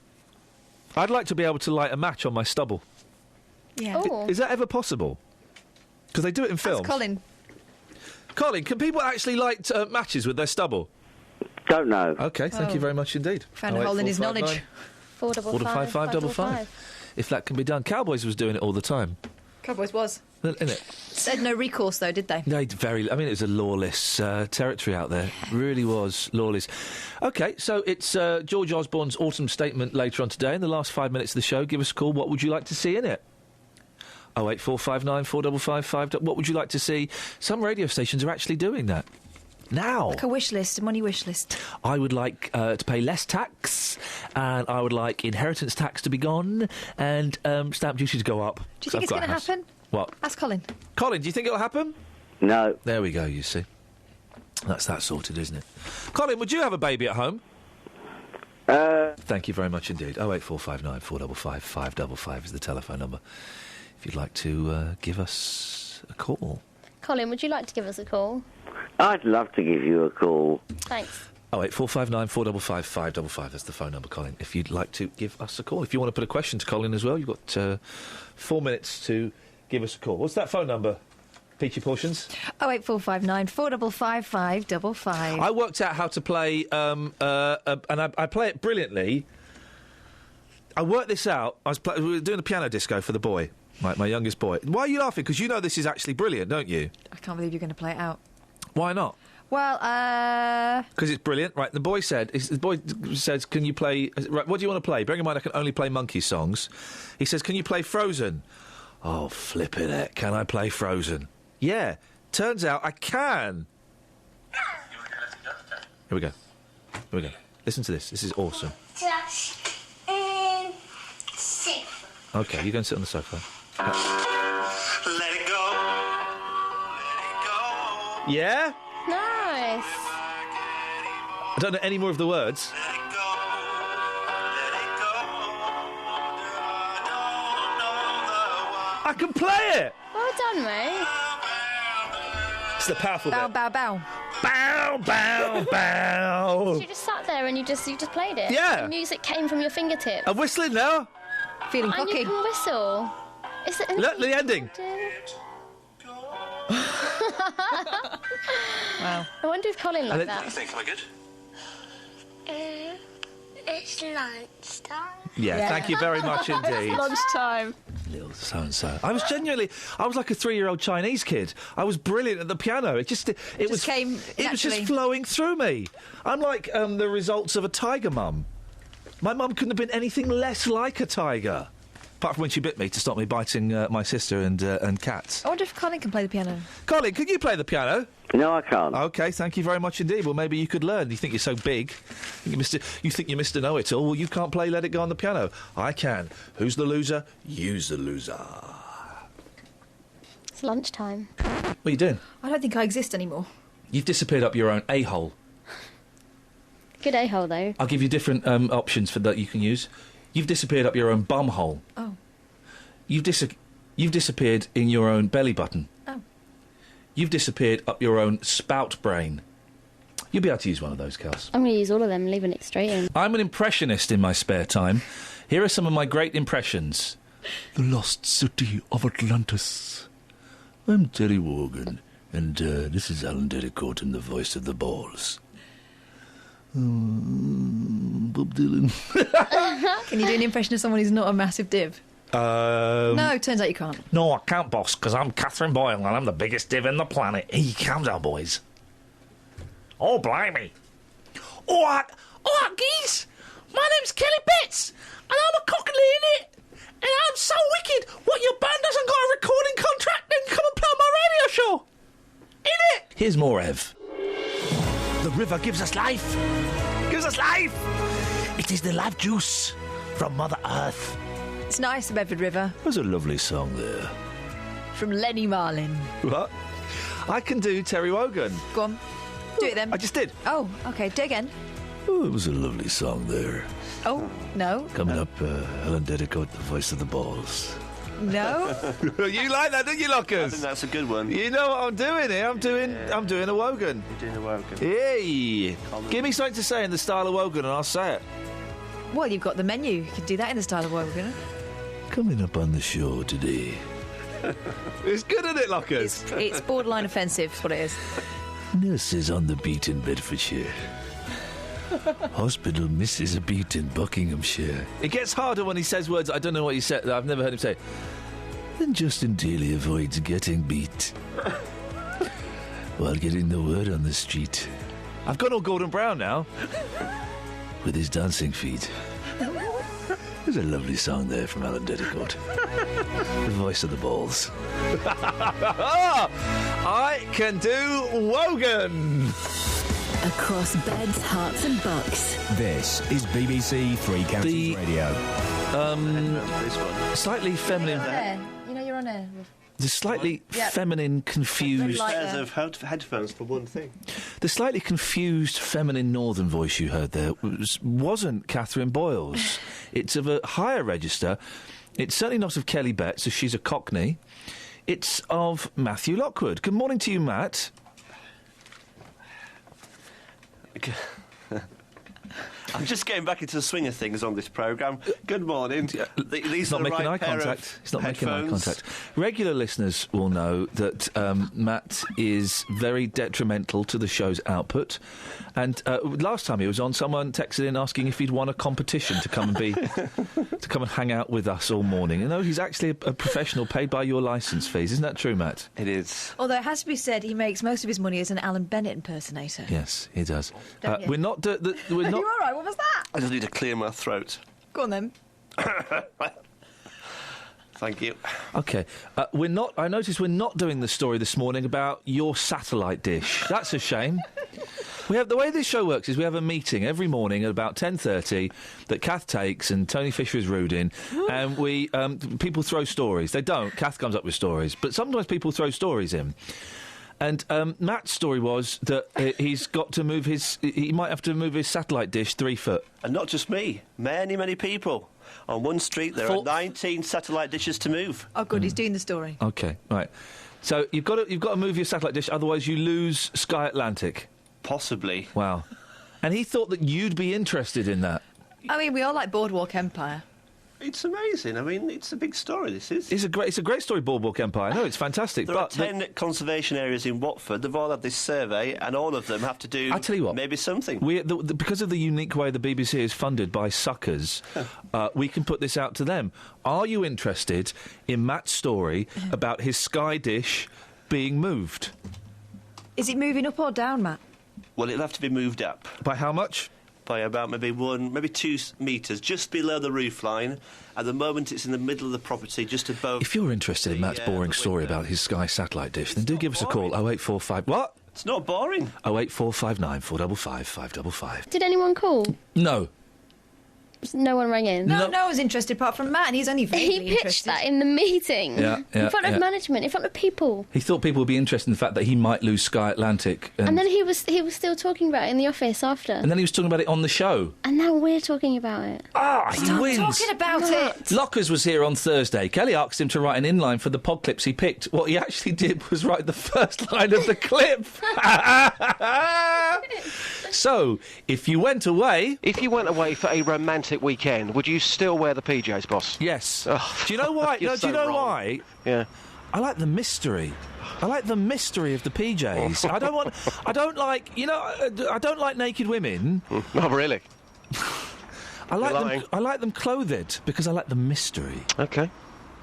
I'd like to be able to light a match on my stubble. Yeah. Is that ever possible? Because they do it in films. That's Colin. Colin, can people actually light matches with their stubble? Don't know. OK, thank you very much indeed. Found a hole in his knowledge. 455 555. If that can be done. Cowboys was doing it all the time. Cowboys was. Isn't it? They had no recourse, though, did they? They it was a lawless territory out there. Really was lawless. OK, so it's George Osborne's autumn statement later on today. In the last 5 minutes of the show, give us a call. What would you like to see in it? 08459 455 5. What would you like to see? Some radio stations are actually doing that now. Like a wish list, a money wish list. I would like to pay less tax, and I would like inheritance tax to be gone, and stamp duty to go up. Do you think it's going to happen? What? Ask Colin. Colin, do you think it'll happen? No. There we go, you see. That's that sorted, isn't it? Colin, would you have a baby at home? Thank you very much indeed. 08459 455 555 is the telephone number if you'd like to give us a call. Colin, would you like to give us a call? I'd love to give you a call. Thanks. 08459 455 555. That's the phone number, Colin, if you'd like to give us a call. If you want to put a question to Colin as well, you've got 4 minutes to give us a call. What's that phone number, Peachy Portions? 08459 455 555. I worked out how to play, and I play it brilliantly. I worked this out. We were doing a piano disco for the boy. My youngest boy. Why are you laughing? Because you know this is actually brilliant, don't you? I can't believe you're going to play it out. Why not? Well, because it's brilliant, right? The boy says, "Can you play? Right, what do you want to play?" Bearing in mind, I can only play Monkey songs. He says, "Can you play Frozen?" Oh, flipping it! Can I play Frozen? Yeah. Turns out I can. Here we go. Here we go. Listen to this. This is awesome. Okay, you go and sit on the sofa. Let it go. Yeah. Nice. I don't know any more of the words. I can play it! Well done, mate. It's the powerful bow, bit. bow, bow. Bow, bow, bow. So you just sat there and you just played it? Yeah. The music came from your fingertips? I'm whistling now. Feeling And cocky. you can whistle. Is it Look, the ending. Wow. I wonder if Colin liked that. What do you think? Am I good? It's lunchtime. Yeah, thank you very much indeed. Lunchtime. Little so-and-so. I was like a 3-year-old Chinese kid. I was brilliant at the piano. It was just flowing through me. I'm like the results of a tiger mum. My mum couldn't have been anything less like a tiger. Apart from when she bit me to stop me biting my sister and cats. I wonder if Colin can play the piano. Colin, can you play the piano? No, I can't. OK, thank you very much indeed. Well, maybe you could learn. You think you're so big. You think you're Mr. Know-It-All. Well, you can't play Let It Go on the piano. I can. Who's the loser? You's the loser. It's lunchtime. What are you doing? I don't think I exist anymore. You've disappeared up your own a-hole. Good a-hole, though. I'll give you different options for that you can use. You've disappeared up your own bum hole. Oh. You've disappeared in your own belly button. Oh. You've disappeared up your own spout brain. You'll be able to use one of those, Kels. I'm going to use all of them, leaving it straight in. I'm an impressionist in my spare time. Here are some of my great impressions. The lost city of Atlantis. I'm Terry Wogan, and this is Alan Dericourt in the voice of the balls. Bob Dylan. Can you do an impression of someone who's not a massive div? No, turns out you can't. No, I can't, boss, because I'm Catherine Boyle and I'm the biggest div in the planet. Here comes our boys. Oh, blimey. All right, geez. My name's Kelly Betts, and I'm a cockney in it. And I'm so wicked. What, your band hasn't got a recording contract? Then come and play on my radio show. In it. Here's more Ev. The river gives us life. Gives us life. It is the life juice from Mother Earth. It's nice, the Bedford River. There's a lovely song there. From Lenny Marlin. What? I can do Terry Wogan. Go on. Do it then. I just did. Oh, OK. Do it again. Oh, it was a lovely song there. Oh, no. Coming up, Helen Dericourt, the voice of the balls. No. You like that, don't you, Lockers? I think that's a good one. You know what I'm doing here? I'm doing a Wogan. You're doing a Wogan. Hey! Give me something to say in the style of Wogan and I'll say it. Well, you've got the menu. You can do that in the style of Wogan. Coming up on the show today. It's good, isn't it, Lockers? It's borderline offensive, is what it is. Nurses on the beat in Bedfordshire. Hospital misses a beat in Buckinghamshire. It gets harder when he says words I don't know what he said. I've never heard him say. And Justin Daly avoids getting beat while getting the word on the street. I've gone all Gordon Brown now with his dancing feet. There's a lovely song there from Alan Dericourt. The voice of the balls. I can do Wogan. Across beds, hearts and bucks. This is BBC Three Counties Radio. Slightly feminine. You're on air. The slightly feminine, confused... Pairs of headphones for one thing. The slightly confused feminine northern voice you heard there wasn't Catherine Boyle's. It's of a higher register. It's certainly not of Kelly Betts, as she's a Cockney. It's of Matthew Lockwood. Good morning to you, Matt. I'm just getting back into the swing of things on this programme. Good morning. These He's not are the making right eye pair contact. of He's not making eye headphones. contact. Regular listeners will know that Matt is very detrimental to the show's output. And last time he was on, someone texted in asking if he'd won a competition to come and hang out with us all morning. You know, he's actually a professional paid by your licence fees. Isn't that true, Matt? It is. Although it has to be said, he makes most of his money as an Alan Bennett impersonator. Yes, he does. Don't you? We're not... Are you all right? What was that? I just need to clear my throat. Go on, then. Thank you. OK. We're not... I noticed we're not doing the story this morning about your satellite dish. That's a shame. The way this show works is we have a meeting every morning at about 10:30 that Kath takes and Tony Fisher is rude in, and we people throw stories. They don't. Kath comes up with stories, but sometimes people throw stories in. And Matt's story was that he's got to move he might have to move his satellite dish 3 foot. And not just me. Many, many people. On one street, there are 19 satellite dishes to move. Oh, good. He's doing the story. OK, right. So you've got to move your satellite dish, otherwise you lose Sky Atlantic. Possibly. Wow. And he thought that you'd be interested in that. I mean, we all like Boardwalk Empire. It's amazing. I mean, it's a big story, this is. It's a great story, Boardwalk Empire. No, it's fantastic. There are 10 conservation areas in Watford. They've all had this survey, and all of them have to do... I tell you what, maybe something. Because of the unique way the BBC is funded by suckers, we can put this out to them. Are you interested in Matt's story about his Sky dish being moved? Is it moving up or down, Matt? Well, it'll have to be moved up. By how much? By about maybe 2 metres, just below the roof line. At the moment, it's in the middle of the property, just above... If you're interested in Matt's boring story about his Sky satellite dish, then do give us a call, 0845... What? It's not boring. 08459 455 555. Did anyone call? No. No one rang in? No one was interested apart from Matt, and he's only vaguely He pitched interested. that in the meeting. Yeah, in front yeah. of management, in front of people. He thought people would be interested in the fact that he might lose Sky Atlantic. And then he was still talking about it in the office after. And then he was talking about it on the show. And now we're talking about it. He wins. Talking about it. Lockers was here on Thursday. Kelly asked him to write an inline for the pod clips he picked. What he actually did was write the first line of the clip. So, if you went away for a romantic weekend, would you still wear the PJs, boss? Yes. Oh, do you know why? you're Do you so know wrong. why? Yeah. I like the mystery. I like the mystery of the PJs. I don't like naked women. Not really. I like them clothed because I like the mystery. Okay.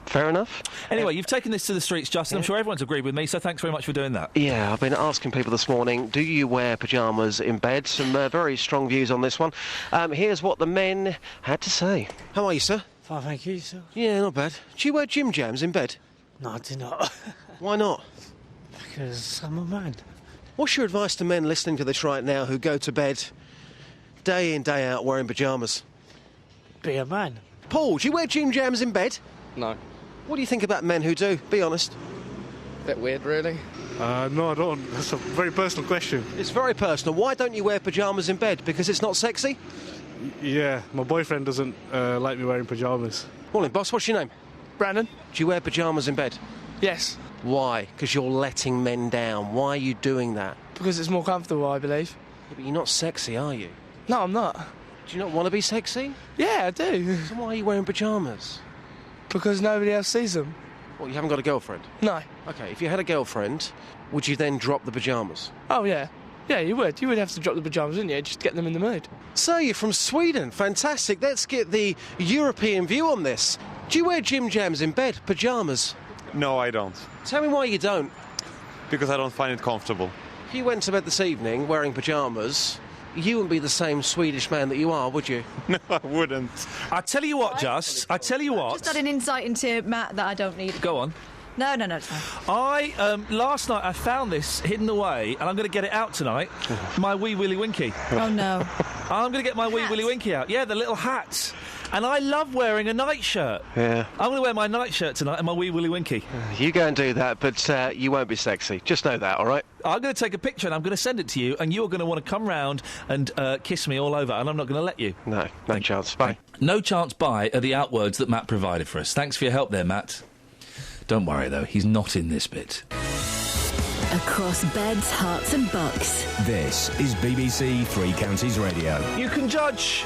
Fair enough. Anyway, you've taken this to the streets, Justin. I'm sure everyone's agreed with me, so thanks very much for doing that. Yeah, I've been asking people this morning, do you wear pyjamas in bed? Some very strong views on this one. Here's what the men had to say. How are you, sir? Fine, thank you, sir. Yeah, not bad. Do you wear gym jams in bed? No, I do not. Why not? Because I'm a man. What's your advice to men listening to this right now who go to bed day in, day out wearing pyjamas? Be a man. Paul, do you wear gym jams in bed? No. What do you think about men who do? Be honest. Bit weird, really. No, I don't. That's a very personal question. It's very personal. Why don't you wear pyjamas in bed? Because it's not sexy? Yeah, my boyfriend doesn't like me wearing pyjamas. Morning, boss. What's your name? Brandon? Do you wear pyjamas in bed? Yes. Why? Because you're letting men down. Why are you doing that? Because it's more comfortable, I believe. Yeah, but you're not sexy, are you? No, I'm not. Do you not want to be sexy? Yeah, I do. So why are you wearing pyjamas? Because nobody else sees them. Well, you haven't got a girlfriend? No. OK, if you had a girlfriend, would you then drop the pyjamas? Oh, yeah. Yeah, you would. You would have to drop the pyjamas, wouldn't you? Just to get them in the mood. So, you're from Sweden. Fantastic. Let's get the European view on this. Do you wear gym jams in bed? Pyjamas? No, I don't. Tell me why you don't. Because I don't find it comfortable. If you went to bed this evening wearing pyjamas, you wouldn't be the same Swedish man that you are, would you? No, I wouldn't. I tell you what, I tell you what. Just had an insight into Matt that I don't need. Go on. No, it's fine. Last night I found this hidden away, and I'm going to get it out tonight. My wee Willy Winky. Oh, no. I'm going to get my wee Willy Winky out. Yeah, the little hat. And I love wearing a nightshirt. Yeah. I'm going to wear my nightshirt tonight and my wee Willy Winky. You go and do that, but you won't be sexy. Just know that, all right? I'm going to take a picture and I'm going to send it to you, and you're going to want to come round and kiss me all over, and I'm not going to let you. No chance. Bye. No chance bye are the outwords that Matt provided for us. Thanks for your help there, Matt. Don't worry, though, he's not in this bit. Across beds, hearts and bucks. This is BBC Three Counties Radio. You can judge...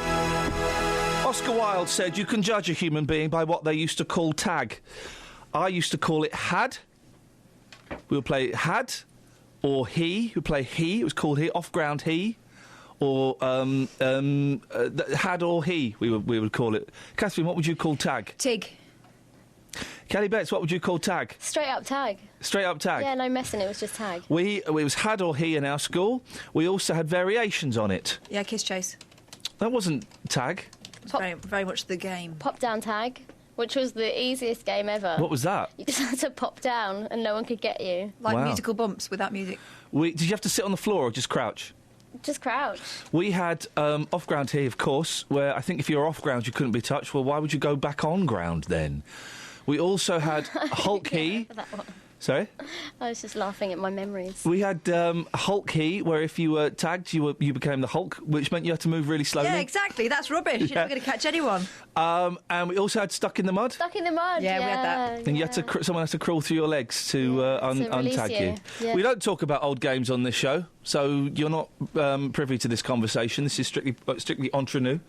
Oscar Wilde said you can judge a human being by what they used to call tag. I used to call it had. We would play had, or he. We would play he. It was called he. Off-ground he. Or had or he, we would call it. Catherine, what would you call tag? Tig. Kelly Betts, what would you call tag? Straight up tag. Straight up tag? Yeah, no messing, it was just tag. It was had or he in our school. We also had variations on it. Yeah, kiss chase. That wasn't tag. It's very, very much the game. Pop down tag, which was the easiest game ever. What was that? You just had to pop down and no one could get you. Like Wow. musical bumps without music. Did you have to sit on the floor or just crouch? Just crouch. We had off-ground here, of course, where I think if you were off-ground you couldn't be touched. Well, why would you go back on ground then? We also had Hulk he. That one. Sorry? I was just laughing at my memories. We had Hulk he, where if you were tagged, you became the Hulk, which meant you had to move really slowly. Yeah, exactly. That's rubbish. You're not going to catch anyone. And we also had Stuck in the Mud. Stuck in the mud. Yeah, we had that. And you had to someone has to crawl through your legs to release untag you. Yeah. We don't talk about old games on this show, so you're not privy to this conversation. This is strictly entre nous.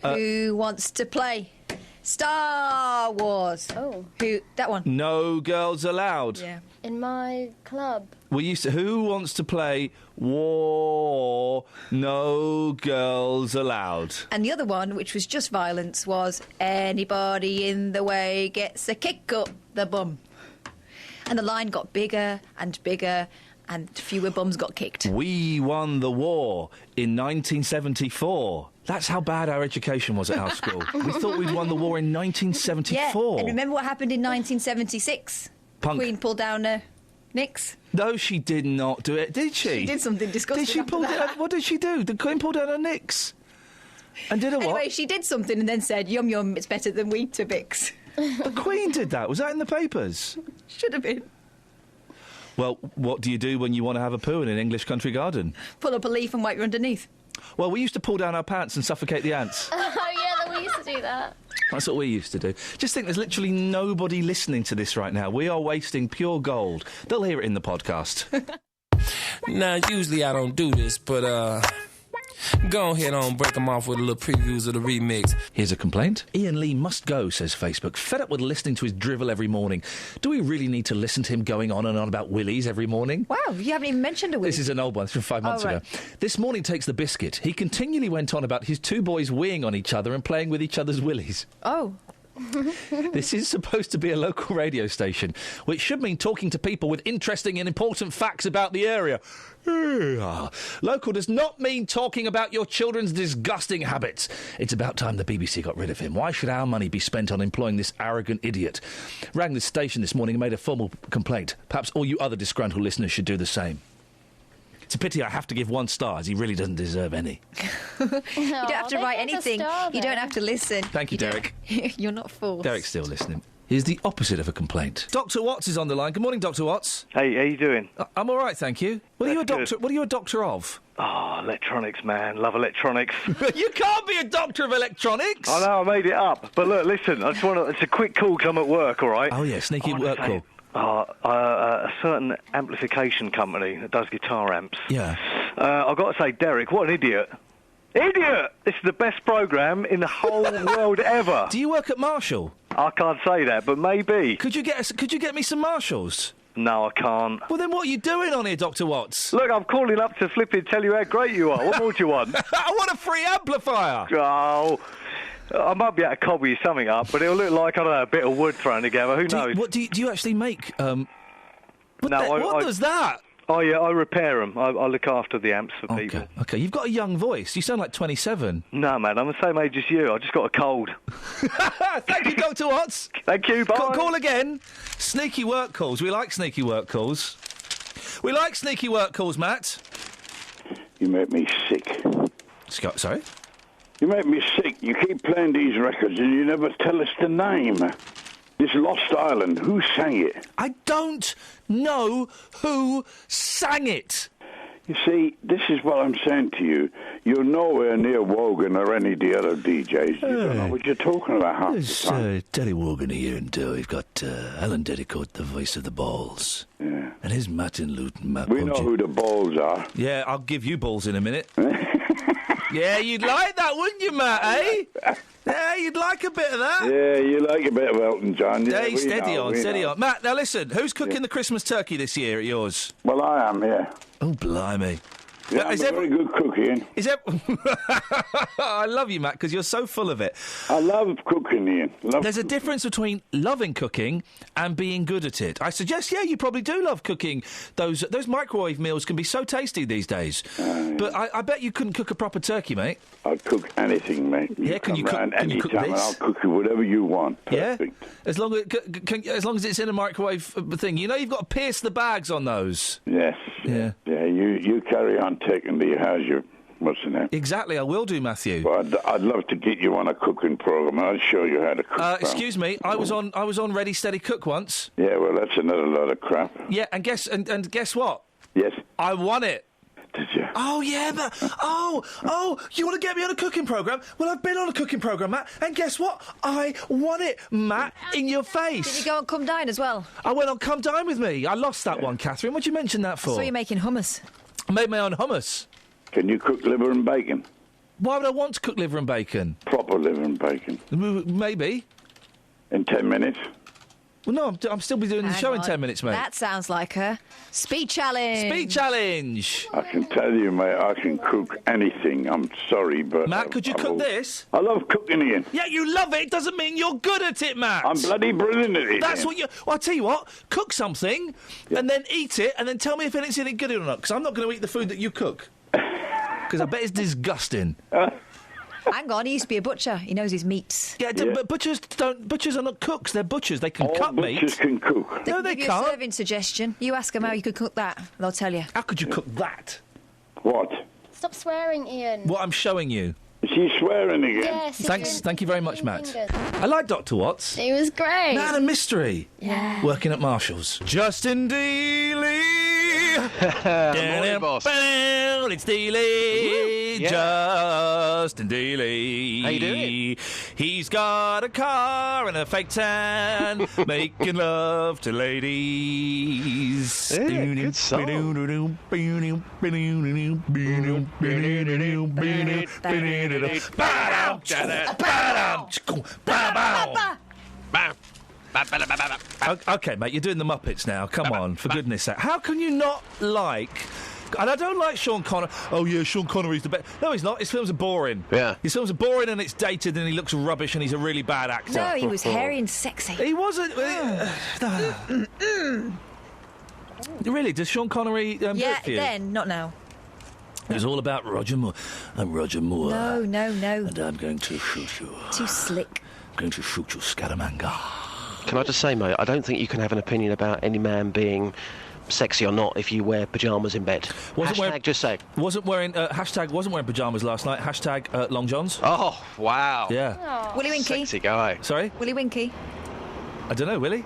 Who wants to play Star Wars? Oh. That one? No girls allowed. Yeah. In my club. We used to. Who wants to play War? No girls allowed. And the other one, which was just violence, was anybody in the way gets a kick up the bum. And the line got bigger and bigger, and fewer bums got kicked. We won the war in 1974. That's how bad our education was at our school. We thought we'd won the war in 1974. Yeah, and remember what happened in 1976? Punk. Queen pulled down Nix. No, she did not do it, did she? She did something disgusting. Did she pull down? What did she do? The Queen pulled down her Nix. And did a what? Anyway, she did something and then said, yum yum, it's better than Weetabix. The Queen did that? Was that in the papers? Should have been. Well, what do you do when you want to have a poo in an English country garden? Pull up a leaf and wipe your underneath. Well, we used to pull down our pants and suffocate the ants. Oh, yeah, we used to do that. That's what we used to do. Just think there's literally nobody listening to this right now. We are wasting pure gold. They'll hear it in the podcast. Now, usually I don't do this, but, go ahead on, break them off with a little previews of the remix. Here's a complaint. Iain Lee must go, says Facebook. Fed up with listening to his drivel every morning. Do we really need to listen to him going on and on about willies every morning? Wow, you haven't even mentioned a willy. This is an old one. It's from 5 months ago. This morning takes the biscuit. He continually went on about his two boys weeing on each other and playing with each other's willies. Oh. This is supposed to be a local radio station, which should mean talking to people with interesting and important facts about the area. Local does not mean talking about your children's disgusting habits. It's about time the BBC got rid of him. Why should our money be spent on employing this arrogant idiot? Rang this station this morning and made a formal complaint. Perhaps all you other disgruntled listeners should do the same. It's a pity I have to give 1 star, as he really doesn't deserve any. You don't have to write anything. You don't have to listen. Thank you, Derek. You're not forced. Derek's still listening. Here's the opposite of a complaint. Dr. Watts is on the line. Good morning, Dr. Watts. Hey, how you doing? I'm all right, thank you. What are you a doctor? What are you a doctor of? Oh, electronics, man. Love electronics. You can't be a doctor of electronics. I know, I made it up. But look, listen, I just want to... It's a quick call because I'm at work, all right? Oh, yeah, sneaky work call. A certain amplification company that does guitar amps. Yeah. I've got to say, Derek, what an idiot. Idiot! This is the best programme in the whole world ever. Do you work at Marshall? I can't say that, but maybe. Could you get me some Marshalls? No, I can't. Well, then what are you doing on here, Dr. Watts? Look, I'm calling up to flipping tell you how great you are. What more do you want? I want a free amplifier. Oh... I might be able to cobble you something up, but it'll look like, I don't know, a bit of wood thrown together. Who knows? Do you actually make... What I does that? Oh, yeah, I repair them. I look after the amps for people. Okay, you've got a young voice. You sound like 27. No, man, I'm the same age as you. I just got a cold. Thank you, Dr. Watts. Thank you, bye. Call again. Sneaky work calls. We like sneaky work calls. We like sneaky work calls, Matt. You make me sick. Scott, sorry? You make me sick. You keep playing these records and you never tell us the name. This Lost Island, who sang it? I don't know who sang it. You see, this is what I'm saying to you. You're nowhere near Wogan or any of the other DJs. You don't know what you're talking about half It's the time. Terry Wogan here, and we've got Alan Dedicoat, the voice of the balls. Yeah. And here's Martin Luton. We know who the balls are. Yeah, I'll give you balls in a minute. Yeah, you'd like that, wouldn't you, Matt, eh? Yeah, you'd like a bit of that. Yeah, you like a bit of Elton John. Yeah, Hey, we steady know, on, we steady know. on. Matt, now listen, who's cooking the Christmas turkey this year at yours? Well, I am, yeah. Oh, blimey. Yeah, I'm a very good cook, Ian. Is that... I love you, Matt, because you're so full of it. I love cooking, Ian. There's a difference between loving cooking and being good at it. I suggest, yeah, you probably do love cooking. Those microwave meals can be so tasty these days. But I bet you couldn't cook a proper turkey, mate. I'll cook anything, mate. Can you cook anytime, and this? I'll cook you whatever you want. Perfect. Yeah? As long as it's in a microwave thing. You know you've got to pierce the bags on those. Yes. Yeah. Yeah, you carry on taking the house, what's the name? Exactly, I will do, Matthew. But I'd love to get you on a cooking program. I'll show you how to cook. Excuse me, I was on Ready Steady Cook once. Yeah, well, that's another lot of crap. Yeah, and guess what? Yes. I won it. Did you? Oh yeah, but you want to get me on a cooking program? Well, I've been on a cooking program, Matt, and guess what? I won it, Matt, in your face. Did you go on Come Dine as well? I went on Come Dine with Me. I lost that one, Catherine. What'd you mention that for? I saw you making hummus. I made my own hummus. Can you cook liver and bacon? Why would I want to cook liver and bacon? Proper liver and bacon. Maybe. In 10 minutes? Well, no, I'm still be doing the show in 10 minutes, mate. That sounds like a speed challenge. Speed challenge. I can tell you, mate, I can cook anything. I'm sorry, but... Matt, could you cook this? I love cooking, Ian. Yeah, you love it. It doesn't mean you're good at it, Matt. I'm bloody brilliant at it. That's Ian. what you... Well, I'll tell you what. Cook something and then eat it and then tell me if it's any good or not, because I'm not going to eat the food that you cook. Because I bet it's disgusting. Hang on, he used to be a butcher. He knows his meats. Yeah, but butchers are not cooks. They're butchers. They can cut meat. Butchers can cook. No, they give can't. You a serving suggestion. You ask them how you could cook that, and they'll tell you. How could you cook that? What? Stop swearing, Ian. What I'm showing you. She's swearing again. Yes. Thank you very much, Matt. I like Dr. Watts. He was great. Man of mystery. Yeah. Working at Marshall's. Justin Dealey. Morning, boss. It's Dealey. Yeah. Justin Dealey. How you doing? He's got a car and a fake tan, making love to ladies. Yeah, good song. Okay, mate, you're doing the Muppets now. Come on, for goodness sake. How can you not like... And I don't like Sean Connery. Oh, yeah, Sean Connery's the best. No, he's not. His films are boring. Yeah. His films are boring and it's dated and he looks rubbish and he's a really bad actor. No, he was hairy and sexy. He wasn't... Really? Does Sean Connery do it Yeah, for you? then, not now. It was all about Roger Moore. I'm Roger Moore. No. And I'm going to shoot you. Too slick. I'm going to shoot you, Scaramanga. Can I just say, mate, I don't think you can have an opinion about any man being sexy or not if you wear pyjamas in bed. Just say. Wasn't wearing pyjamas last night. Hashtag long johns. Oh, wow. Yeah. Willy Winky. Sexy guy. Sorry? Willy Winky. I don't know, Willy.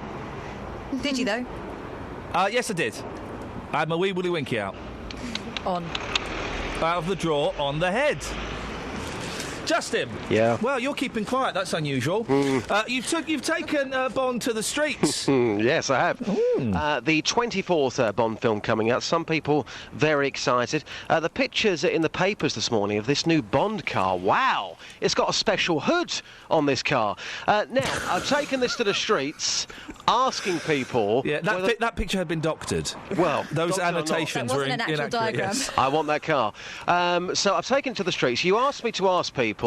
Did you, though? Yes, I did. I had my wee Willy Winky out. On. Out of the drawer on the head. Justin. Yeah. Well, you're keeping quiet. That's unusual. You've taken Bond to the streets. Yes, I have. The 24th Bond film coming out. Some people very excited. The pictures in the papers this morning of this new Bond car. Wow! It's got a special hood on this car. Now, I've taken this to the streets, asking people... Yeah, that picture had been doctored. Well, those annotations were an actual diagram. Yes. I want that car. So I've taken it to the streets. You asked me to ask people,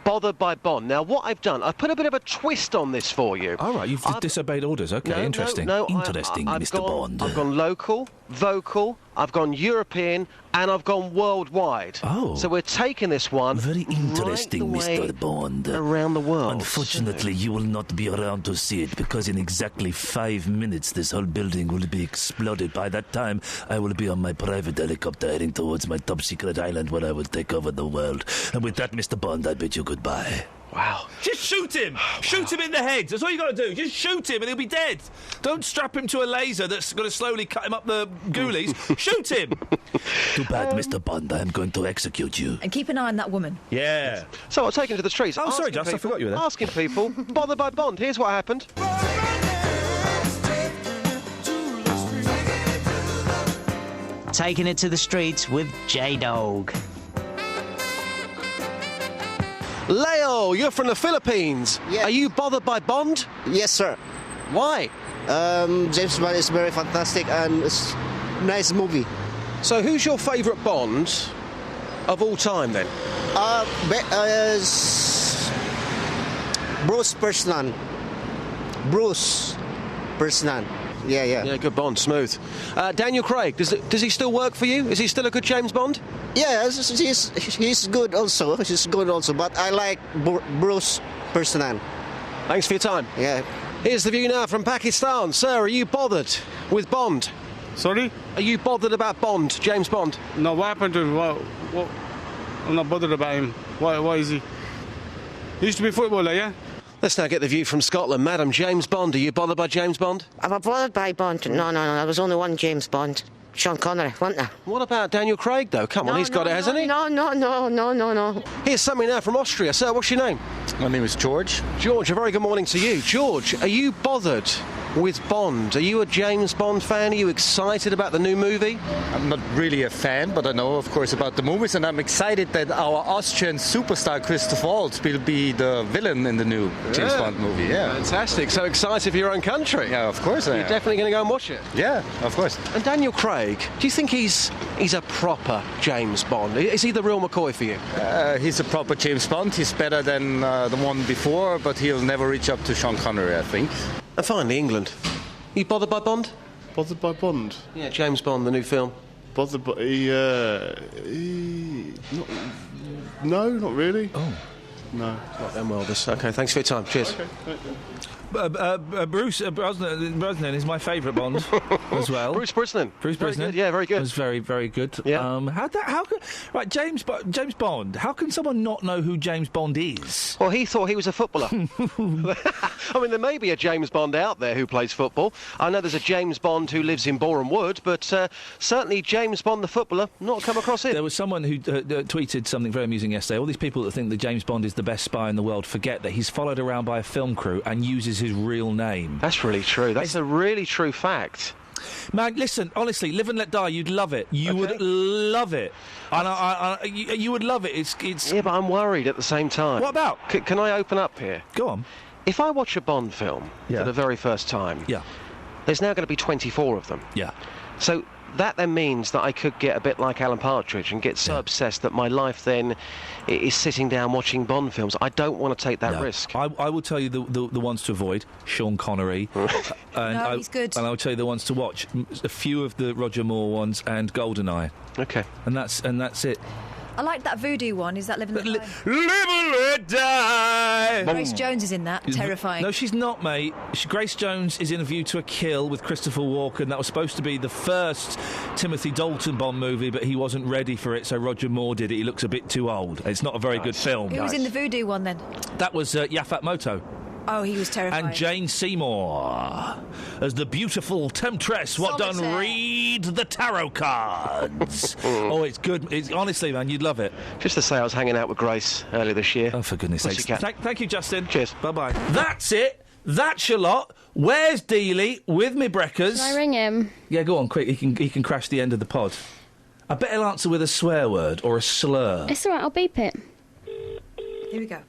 bothered by Bond. Now, what I've done, I've put a bit of a twist on this for you. All right, you've disobeyed orders. Okay, interesting. Interesting, Mr. Bond. I've gone local, vocal, I've gone European, and I've gone worldwide. Oh. So we're taking this one Very interesting, right the way Mr. Bond. around the world. Unfortunately, you will not be around to see it because in exactly 5 minutes this whole building will be exploded. By that time, I will be on my private helicopter heading towards my top-secret island where I will take over the world. And with that, Mr. Bond, I bid you goodbye. Wow. Just shoot him! Shoot him in the head! That's all you got to do. Just shoot him and he'll be dead. Don't strap him to a laser that's going to slowly cut him up the ghoulies. Shoot him! Too bad, Mr. Bond. I am going to execute you. And keep an eye on that woman. Yeah. So I've taken to the streets. Oh, sorry, Just, I forgot you were there. Asking people, bothered by Bond. Here's what happened. Taking it to the streets with J-Dog. Leo, you're from the Philippines. Yeah. Are you bothered by Bond? Yes, sir. Why? James Bond is very fantastic and it's a nice movie. So who's your favourite Bond of all time, then? Bruce Brosnan. Bruce Brosnan. Yeah. Yeah, good Bond, smooth. Daniel Craig, does he still work for you? Is he still a good James Bond? Yeah, he's good also. He's good also, but I like Bruce Brosnan. Thanks for your time. Yeah. Here's the view now from Pakistan. Sir, are you bothered with Bond? Sorry? Are you bothered about Bond, James Bond? No, what happened to him? What? I'm not bothered about him. Why is he? He used to be a footballer, yeah? Let's now get the view from Scotland. Madam, James Bond, are you bothered by James Bond? Am I bothered by Bond? No. There was only one James Bond. Sean Connery, wasn't there? What about Daniel Craig, though? Come on, he's got it, hasn't he? No. Here's somebody now from Austria. Sir, what's your name? My name is George. George, a very good morning to you. George, are you bothered with Bond? Are you a James Bond fan? Are you excited about the new movie? I'm not really a fan, but I know, of course, about the movies, and I'm excited that our Austrian superstar Christoph Waltz will be the villain in the new James Bond movie. Yeah, fantastic. So excited for your own country. Yeah, of course I am. You're definitely going to go and watch it. Yeah, of course. And Daniel Craig, do you think he's a proper James Bond? Is he the real McCoy for you? He's a proper James Bond. He's better than the one before, but he'll never reach up to Sean Connery, I think. And finally, England. You bothered by Bond? Bothered by Bond? Yeah, James Bond, the new film. Bothered by... No, not really. Oh. No. Not them well, this. OK, thanks for your time. Cheers. Okay. Bruce Brosnan is my favourite Bond as well. Bruce Brosnan. Bruce Brosnan. Yeah, very good. Was very, very good. Yeah. How could James Bond? How can someone not know who James Bond is? Well, he thought he was a footballer. I mean, there may be a James Bond out there who plays football. I know there's a James Bond who lives in Boreham Wood, but certainly James Bond, the footballer, not come across it. There was someone who tweeted something very amusing yesterday. All these people that think that James Bond is the best spy in the world forget that he's followed around by a film crew and uses his real name. That's really true. That's a really true fact. Man, listen, honestly, Live and Let Die, you'd love it. You would love it. And you would love it. It's... Yeah, but I'm worried at the same time. What about? Can I open up here? Go on. If I watch a Bond film for the very first time, there's now going to be 24 of them. Yeah. So that then means that I could get a bit like Alan Partridge and get so obsessed that my life then is sitting down watching Bond films. I don't want to take that risk. I will tell you the ones to avoid. Sean Connery. No, he's good. And I'll tell you the ones to watch. A few of the Roger Moore ones and GoldenEye. Okay. And that's it. I like that voodoo one. Is that Live and Let Die? Live and Let Die! Grace Jones is in that. Terrifying. No, she's not, mate. Grace Jones is in A View to a Kill with Christopher Walken. That was supposed to be the first Timothy Dalton Bond movie, but he wasn't ready for it, so Roger Moore did it. He looks a bit too old. It's not a very good film. Who was in the voodoo one, then? That was Yaphet Moto. Oh, he was terrifying. And Jane Seymour as the beautiful temptress. What done? Read the tarot cards. Oh, it's good. Honestly, man, you'd love it. Just to say, I was hanging out with Grace earlier this year. Oh, for goodness sakes. Thank you, Justin. Cheers. Bye-bye. That's it. That's your lot. Where's Dealey with me breakers? Can I ring him? Yeah, go on, quick. He can crash the end of the pod. I bet he'll answer with a swear word or a slur. It's all right, I'll beep it. Here we go.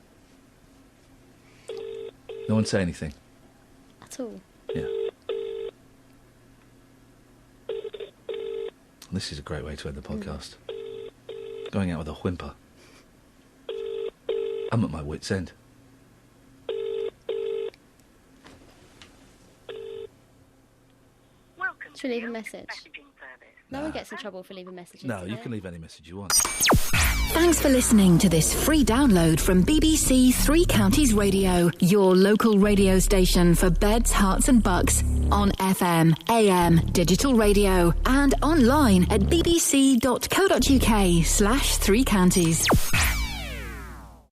No one say anything. At all. Yeah. This is a great way to end the podcast. Going out with a whimper. I'm at my wit's end. Should we leave a message? No one gets in trouble for leaving messages. No, you can leave any message you want. Thanks for listening to this free download from BBC Three Counties Radio, your local radio station for beds, hearts and bucks, on FM, AM, digital radio and online at bbc.co.uk/3counties.